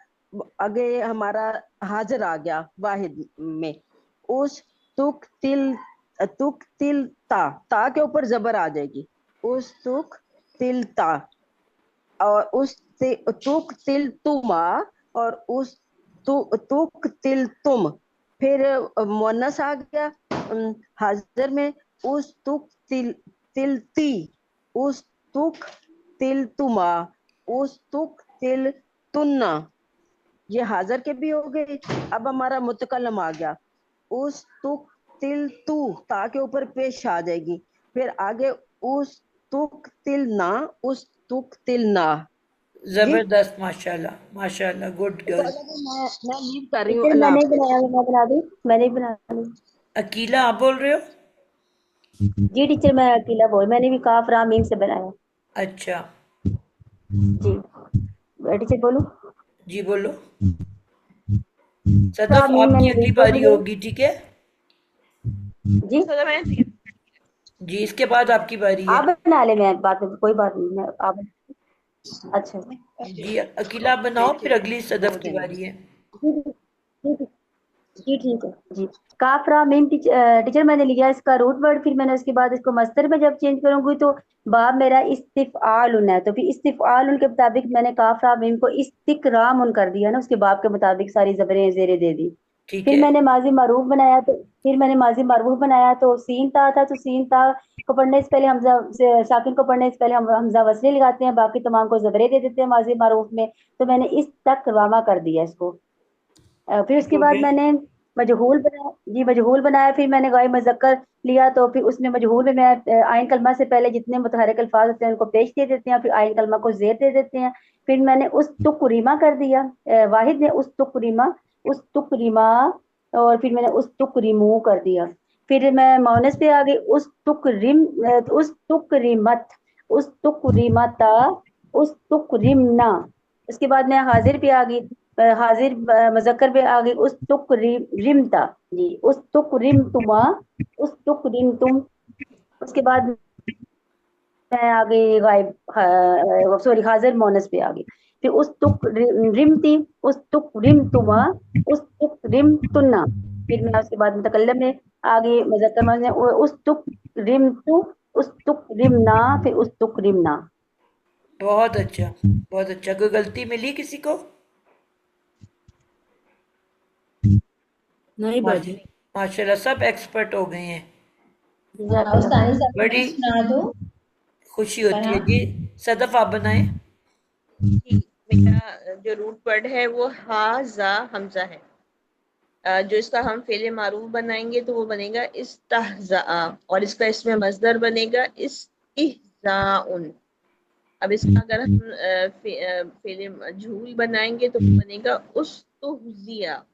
आगे हमारा हाजिर आ गया वाहिद में, उस तुक तिल ता के ऊपर जबर आ जाएगी, उस तुक तिल ता, और उस तुक तिल तुमा, और उस तुक तिल तुम, फिर मुअन्नस आ गया हाजिर में, उस तुक तिलती, उस तुक तिल तुमा, उस तुक तिल तुन्ना, ये हाजिर के भी हो गए। अब हमारा मुतकल्लम आ गया, उस तुक तिल तू, ता के ऊपर पेश आ जाएगी, फिर आगे उस तुक तिल ना, उस तुक तिल ना। जी जबरदस्त, माशाल्लाह माशाल्लाह, गुड तो गर्ल। अगर मैं लीव कर रही हूँ, टीचर अल्लाह मैंने हाफिज। बनाया, मैं बना दूँ, मैंने बना ली। अकीला आप बोल रहे हो? जी टीचर, मैं अकेला बोल, मैंने भी काफ राम मीम से बनाया। अच्छा जी टीचर बोलूं? जी, बोलो। राम सदफ मीम आपकी मैंने अगली लिख बारी दिया। होगी, ठीक है? जी जी, इसके बाद आपकी बारी है। आप बना ले, मैं बात में कोई बात नहीं, मैं आप। अच्छा जी अकीला आप बनाओ, फिर अगली सदफ हो की जाएंगे। बारी है। जी ठीक है जी। काफरा मीम टीचर मैंने लिया इसका रूट वर्ड, फिर मैंने उसके बाद इसको मस्तर में जब चेंज करूंगी तो बाब मेरा इस्तिफआलुन है, तो फिर इस्तिफआलुन के मुताबिक मैंने काफरा मीम को इस्तिकरामुन कर दिया ना, उसके बाब के मुताबिक सारी जबरें जेरें दे दी। ठीक फिर है। मैंने माजी मरूफ बनाया, तो फिर मैंने माजी मरूफ बनाया तो सीन ता था, तो सीन ता को पढ़ने से पहले हमजा साकिन को पढ़ने से पहले हम हमजा वसली लगाते हैं, बाकी तमाम को जबरे दे देते हैं माजी मरूफ में, तो मैंने इस तक रामा कर दिया इसको। फिर ठीक उसके हो बाद गया। मैंने मजहूल बनाया, जी मजहूल बनाया, फिर मैंने गाय मुज़क्कर लिया, तो फिर उसमें मजहूल में मैं आइन कलमा से पहले जितने मुतहरक अल्फाज होते हैं उनको पेश दे देते हैं, फिर आइन कलमा को जेर दे देते हैं। फिर मैंने उस तुकरीमा कर दिया, वाहिद ने उस तुकरीमा, और फिर मैंने उस तुकरीमू कर दिया। फिर मैं मौनस पे आ गई, उस तुकरीमत, उस तुकरीमता, उस तुकरीमना। उसके बाद मैं हाजिर पे आ गई, हाजिर मुजक्कर पे आ गई, उस तुक रिमता, जी उस तुक रिम तुमा, उस तुक रिम तुम। उसके बाद मैं आ गई गायब, सॉरी हाजिर मोनस पे आ गई, फिर उस तुक रिमती, उस तुक रिम तुमा, उस तुक रिम तुन्ना। फिर मैं उसके बाद मुतकल्लम में आ गई, मुजक्कर में उस तुक रिम तु, उस तुक रिमना, फिर उस तुक रिमना। बहुत अच्छा, बहुत अच्छा। कोई गलती मिली किसी को? नहीं बाजी। माशाल्लाह सब एक्सपर्ट हो गए हैं, उस्तानी साहब बड़ी सुना दो। खुशी होती है फरहान जी। सदफ आप बनाए। मेरा जो रूट वर्ड है वो हा जा हमजा है। जो इसका हम फेले मारूफ बनाएंगे तो वो बनेगा इस्तहजा, और इसका इसमें मजदर बनेगा इस्तिहजाउन। अब इसका अगर हम फेले मजहूल बनाएंगे तो वो बनेगा उस्तुहजिया।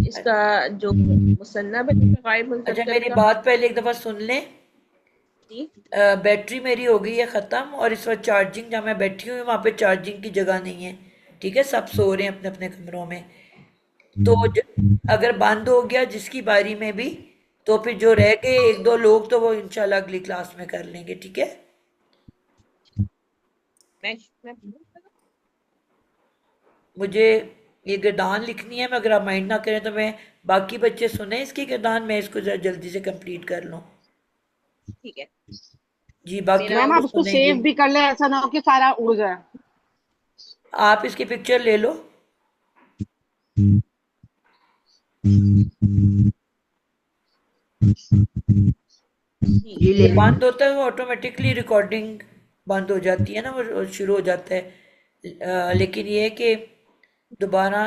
इसका जो मुसन्ना बनेगा गायब अच्छा, मुज़क्कर मेरी का। बात पहले एक दफ़ा सुन लें। जी बैटरी मेरी हो गई है ख़त्म, और इस वक्त चार्जिंग जहाँ मैं बैठी हुई वहाँ पे चार्जिंग की जगह नहीं है, ठीक है? सब सो रहे हैं अपने अपने कमरों में। तो अगर बंद हो गया जिसकी बारी में भी, तो फिर जो रह गए एक दो लोग तो वो इंशाल्लाह अगली क्लास में कर लेंगे, ठीक है? मैं मुझे ये गर्दान लिखनी है, मैं अगर आप माइंड ना करें तो मैं, बाकी बच्चे सुने इसकी गर्दान, मैं इसको जरा जल्दी से कंप्लीट कर लूँ। ठीक है। जी बाकी मेरा मैम लोग आप उसको सुनेंगे। सेव भी कर ले, ऐसा ना हो कि सारा उड़ जाए। आप इसकी पिक्चर ले लो। ये बंद होता है वो ऑटोमेटिकली रिकॉर्डिंग बंद हो जाती है ना, वो शुरू हो जाता है। लेकिन ये है कि दोबारा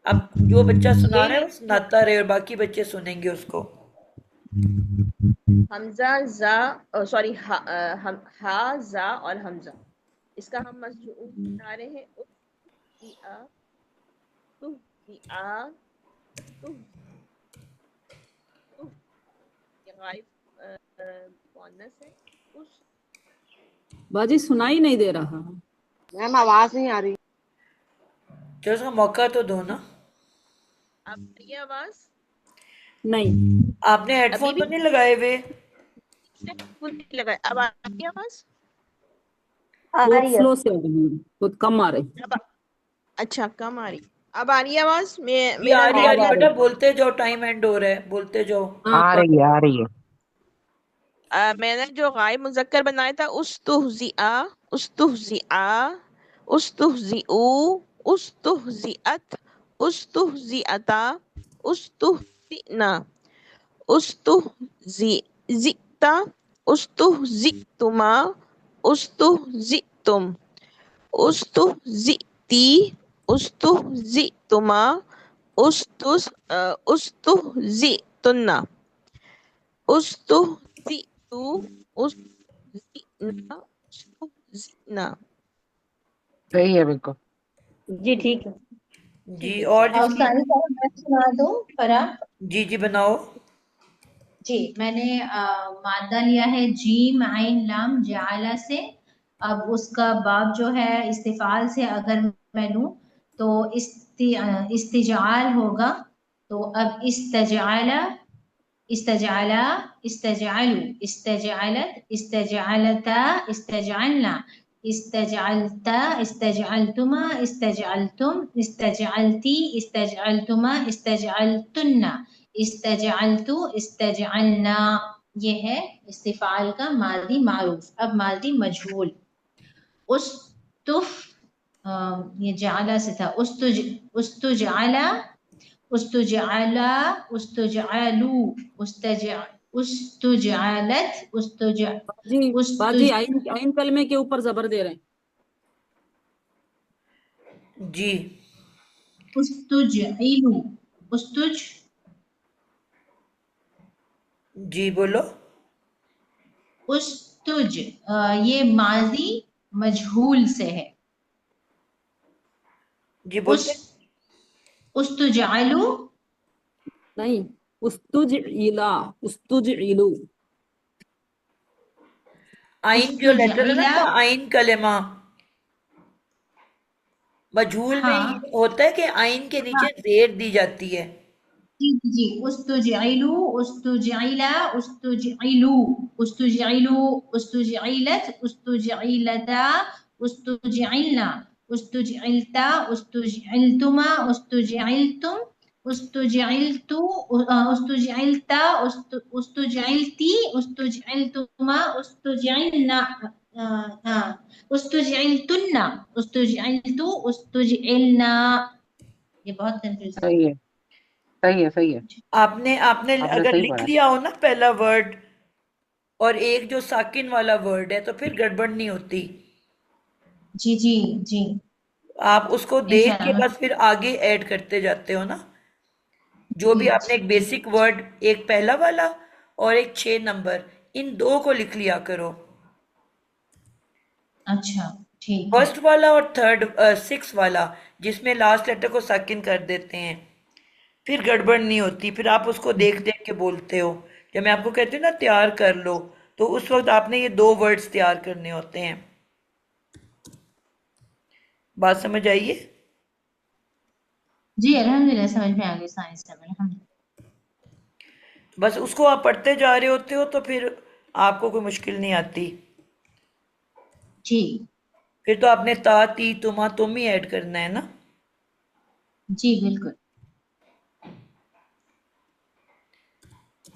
اب جو بچہ سنا یہ رہا ہے وہ سناتا رہے اور باقی بچے سنیں گے اس کو. حمزہ زا سوری ہا زا اور حمزہ اس کا ہم مسجود بنا رہے ہیں. یہ غائب مؤنث ہے. اس बाजी सुनाई नहीं दे रहा. मैम आवाज नहीं आ रही. جو اس کا موقع تو دو نا. اب یہ آواز नहीं. آپ نے ہیڈ ابھی فون بھی تو نہیں لگائے ہوئے؟ لگا. اب آ رہی ہے آواز؟ बहुत स्लो से आ रही है, बहुत कम आ रही. اب اچھا کم آ رہی. اب آ رہی ہے آواز؟ یہ میرا آ رہی آ بیٹا، رہی. بولتے جاؤ، ٹائم اینڈ ہو رہا ہے، بولتے جاؤ. हाँ آ رہی ہے آ رہی ہے. میں نے جو غائب مذکر بنایا تھا استہزئ استہزئ استہزئوا استہزئت استہزئتا استہزئنا استہزئت استہزئتما استہزئتم استہزئتی استہزئتما استہزئتن استہزئتو استہزئنا استہزئنا. صحیح ہے بالکل. جی ٹھیک ہے. جی اور جس کی ثانی صاحب میں سنا دوں فرا. جی بناؤ. جی میں نے مادہ لیا ہے جیم عین لام جعلہ سے. اب اس کا باب جو ہے استفعال سے اگر میں لوں تو استجعال ہوگا. تو اب استجعل استجعلا استجعلوا استجعلت استجعلتا استجعلنا استجعلتا استجعلتما استجعلتم استجعلتی استجعلتما استجعلتن استجعلتو استجعلنا. یہ ہے استفعال کا ماضی معروف. اب ماضی مجہول یہ جعلہ سے تھا. استجعلا استجعلا استجعلوا استجعلت बाजी आइन कलमे के ऊपर जबर दे रहे हैं. جی استجعلوا جی بولو. یہ ماضی مجہول سے ہے. جی بولتے. استجعلوا नहीं, उस्तुजइला उस्तुजइलू. آئین جو لیٹر ہے نا استجعلا آئین کلمہ مجہول میں ہاں یہ ہوتا ہے کہ آئین کے نیچے زیر دی جاتی ہے. جی استجعلوا استجعلا استجعلوا استجعلوا استجعلت استجعلتا استجعلنا استجعلتا استجعلتما استجعلتم استجعلتو استجعلتا استجعلتی استجعلتما استجعلنا استجعلتن استجعلتو استجعلنا. یہ بہت کنفیوز ہے. صحیح ہے صحیح ہے صحیح ہے. آپ نے آپ نے اگر صحیح لکھ پڑھا. لیا ہو نا پہلا ورڈ اور ایک جو ساکن والا ورڈ ہے تو پھر گڑبڑ نہیں ہوتی. جی جی جی آپ اس کو دیکھ کے انشاءاللہ. بس پھر آگے ایڈ کرتے جاتے ہو نا. جو بھی آپ نے ایک بیسک ورڈ ایک پہلا والا اور ایک 6 نمبر ان دو کو لکھ لیا کرو. اچھا ٹھیک ہے. فرسٹ والا اور تھرڈ 6 والا جس میں لاسٹ لیٹر کو ساکن کر دیتے ہیں پھر گڑبڑ نہیں ہوتی. پھر آپ اس کو دیکھ دیکھ کے بولتے ہو. جب میں آپ کو کہتی ہوں نا تیار کر لو تو اس وقت آپ نے یہ 2 ورڈز تیار کرنے ہوتے ہیں. بات سمجھ آئیے؟ جی الحمدللہ سمجھ میں آ گئی سائنس میں الحمدللہ. بس اس کو آپ پڑھتے جا رہے ہوتے ہو تو پھر آپ کو کوئی مشکل نہیں آتی. جی پھر تو آپ نے تا تی تما تم ہی ایڈ کرنا ہے نا. جی بالکل.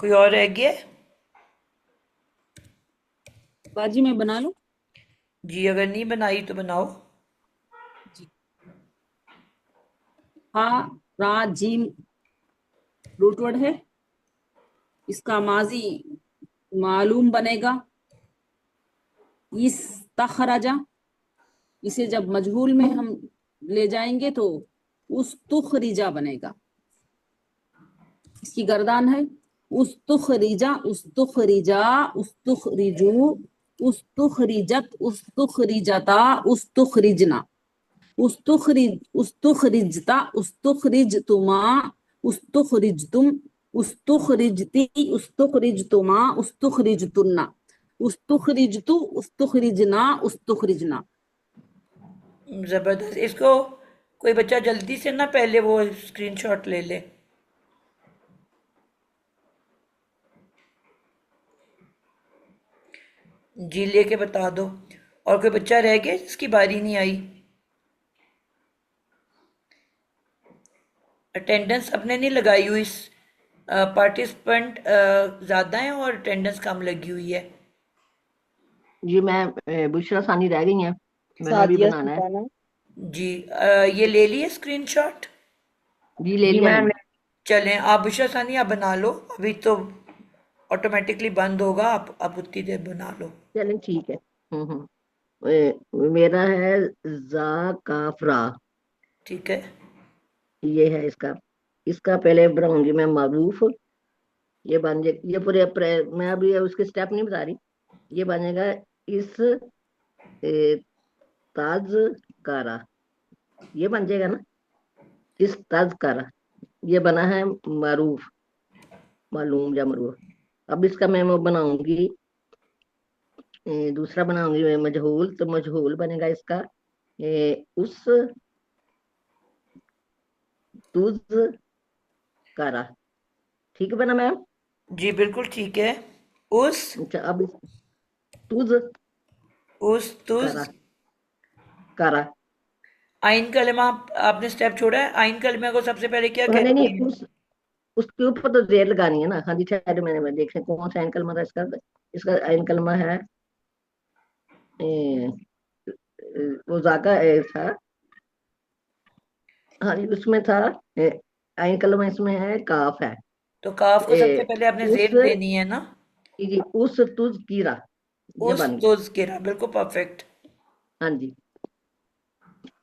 کوئی اور رہ گیا؟ बाजी मैं बना लूं. جی اگر نہیں بنائی تو بناؤ. हा रा जीम रूट वर्ड है. इसका माजी मालूम बनेगा. इस्तखरजा, इसे जब मजहूल में हम ले जाएंगे तो उस्तुखरिजा बनेगा। इसकी गर्दान है उस्तुखरिजा, उस्तुखरिजा, उस्तुखरिजू, उस्तुखरिजत, उस्तुखरिजता, उस्तुखरिजना, उस्तुखरिजता, उस्तुखरिजतुमा, उस्तुखरिजतुम, उस्तुखरिजती, उस्तुखरिजतुमा, उस्तुखरिजतुन्ना, उस्तुखरिजतु, उस्तुखरिजना, उस्तुखरिजना। जबरदस्त। इसको कोई बच्चा जल्दी से ना पहले वो स्क्रीनशॉट ले ले। जी लेके बता दो। और कोई बच्चा रह गया जिसकी बारी नहीं आई? अटेंडेंस अपने नहीं लगाई हुई, पार्टिसिपेंट ज़्यादा हैं और अटेंडेंस कम लगी हुई है। जी मैम, बुशरा सानी रह गई हैं, मैंने भी सादिया बनाना है। सुल्ताना। जी ये ले लिए स्क्रीनशॉट? जी ले जी लिया मैम। मैम। चलें आप बुशरा सानी आप बना लो, अभी तो ऑटोमेटिकली बंद होगा, आप उतनी देर बना लो। चलें ठीक है। मेरा है जा काफरा, ठीक है। ये है इसका पहले बनाऊंगी मैं मारूफ। ये बन जाए, ये पूरे मैं अभी उसके स्टेप नहीं बता रही। ये बनेगा इस ताजकारा, ये बन जाएगा ना, इस ताजकारा। ये बना है मारूफ, मालूम या मरूफ। अब इसका मैं वो बनाऊंगी, दूसरा बनाऊंगी मैं मजहूल। तो मजहूल बनेगा इसका उस तुज कारा। ठीक बना मैम? जी बिल्कुल ठीक है। उस अच्छा, अब तुज तुज कारा। आइन कलमा आपने स्टेप छोड़ा है। आइन कलमा को सबसे पहले क्या नहीं कहते नहीं, हैं? उसके ऊपर तो जेर लगानी है ना। हाँ जी ठहरे, मैंने देख रहे कौन सा आइन कलमा था इसका आइन कलमा है वो जाका था। हाँ जी उसमें था आइन कलमा, इसमें है काफ है। तो काफ को सबसे पहले आपने जेर देनी है ना। जी उस तुज कीरा, ये उस बन गया। तुज कीरा, बिल्कुल परफेक्ट। हाँ जी।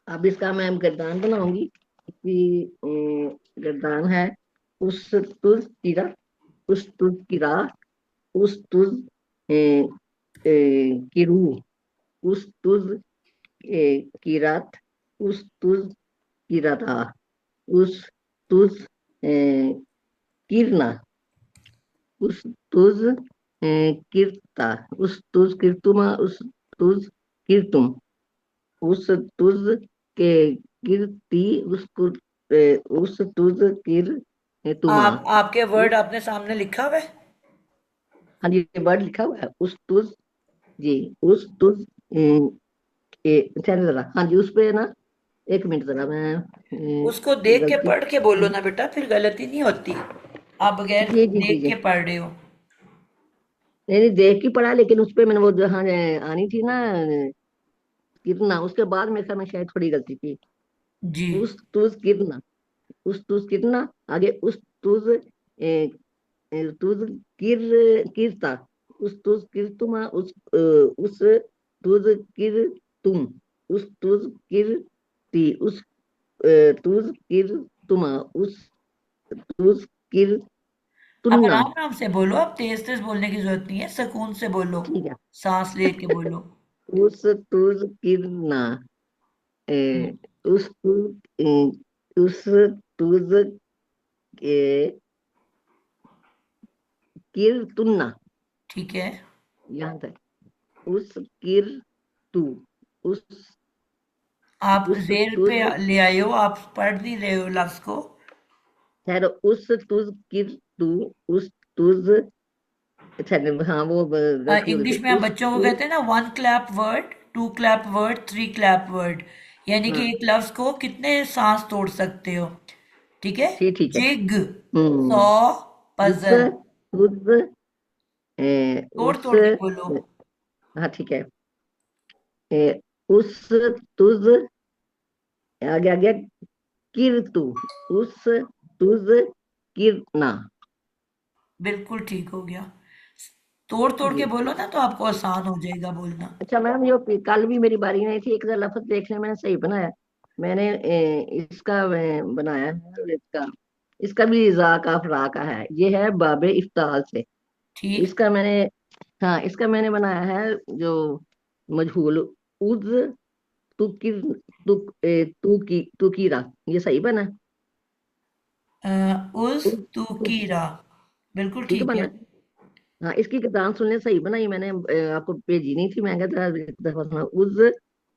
अब इसका मैं गर्दान बनाऊंगी कि गर्दान है उस तुज कीरा, उस तुज कीरा, उस तुज किरू, उस तुज किरात, उस तुज किराता, उस तुज किरना, उस तुज किरता, उस तुज किरतुमा, उस तुज किरतुम, उस तुज के कीर्ति, उस तुज किर तुमा। आपके वर्ड आपने सामने लिखा हुआ है? हाँ जी वर्ड लिखा हुआ है उस तुज। जी उस तुज जरा, हाँ जी उस पे ना, एक मिनट जरा मैं उसको देख के पढ़ के बोलो ना बेटा, फिर गलती नहीं होती। आप बगैर देख के पढ़ रहे हो। नहीं देख के पढ़ा, लेकिन उस पे मैंने वो जहाँ आनी थी ना कितना, उसके बाद मेरे ख्याल में शायद थोड़ी गलती की। जी उस तुज कितना, उस तुज कितना, आगे उस तुज तुज किरता, उस तुज किरतुमा, उस तुज किर तुम, उस तुज किरती, उस तुज किर तुमा, उस तुज किर आप तुन्ना। आराम से बोलो, आप तेज तेज बोलने की जरूरत नहीं है, सुकून से बोलो, ठीक है। सांस लेके बोलो। उस तुज किरना, उस तुज किर तुन्ना। ठीक है। यहाँ तक उस किर तू, उस आप जेर पे ले आए हो, आप पढ़ नहीं रहे हो लफ्ज को। खैर उस तुज किर तू, उस तुज, हाँ वो इंग्लिश में हम बच्चों को कहते हैं ना 1 clap word, 2 clap word, 3 clap word, यानी कि एक लफ्ज को कितने सांस तोड़ सकते हो। ठीक है। जिग, सौ, पजल, तोड़ तोड़ के बोलो। हाँ ठीक है। उस तुज, आगे आगे किरतु, उस तुज किरना। बिल्कुल ठीक हो गया। तोड़ तोड़ के बोलो ना तो आपको आसान हो जाएगा बोलना। अच्छा मैम, ये कल भी मेरी बारी नहीं थी, एक लफ्ज देखने मैंने सही बनाया, मैंने इसका बनाया है इसका भी जा का फरा का है, ये है बाबे इफ्ताल से। ठीक। इसका मैंने हाँ इसका मैंने बनाया है जो मजहूल उज तुकिर तुकीरा, ये सही बना? उस उज तू की राह, बिल्कुल ठीक ठीक है। बना। हाँ इसकी किताब सुनने सही बनाई मैंने, आपको भेजी नहीं थी, मैं कहा जरा एक दफा सुना। उज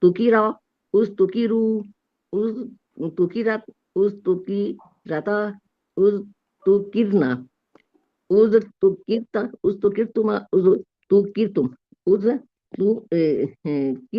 तुकीरा, उज तुकीरू, उज तुकीरा, उज तुकीराता, उज तुकिरना, उज तुकिरता, उज तुकिरतुमा, उज तुकिरतुम, उज तु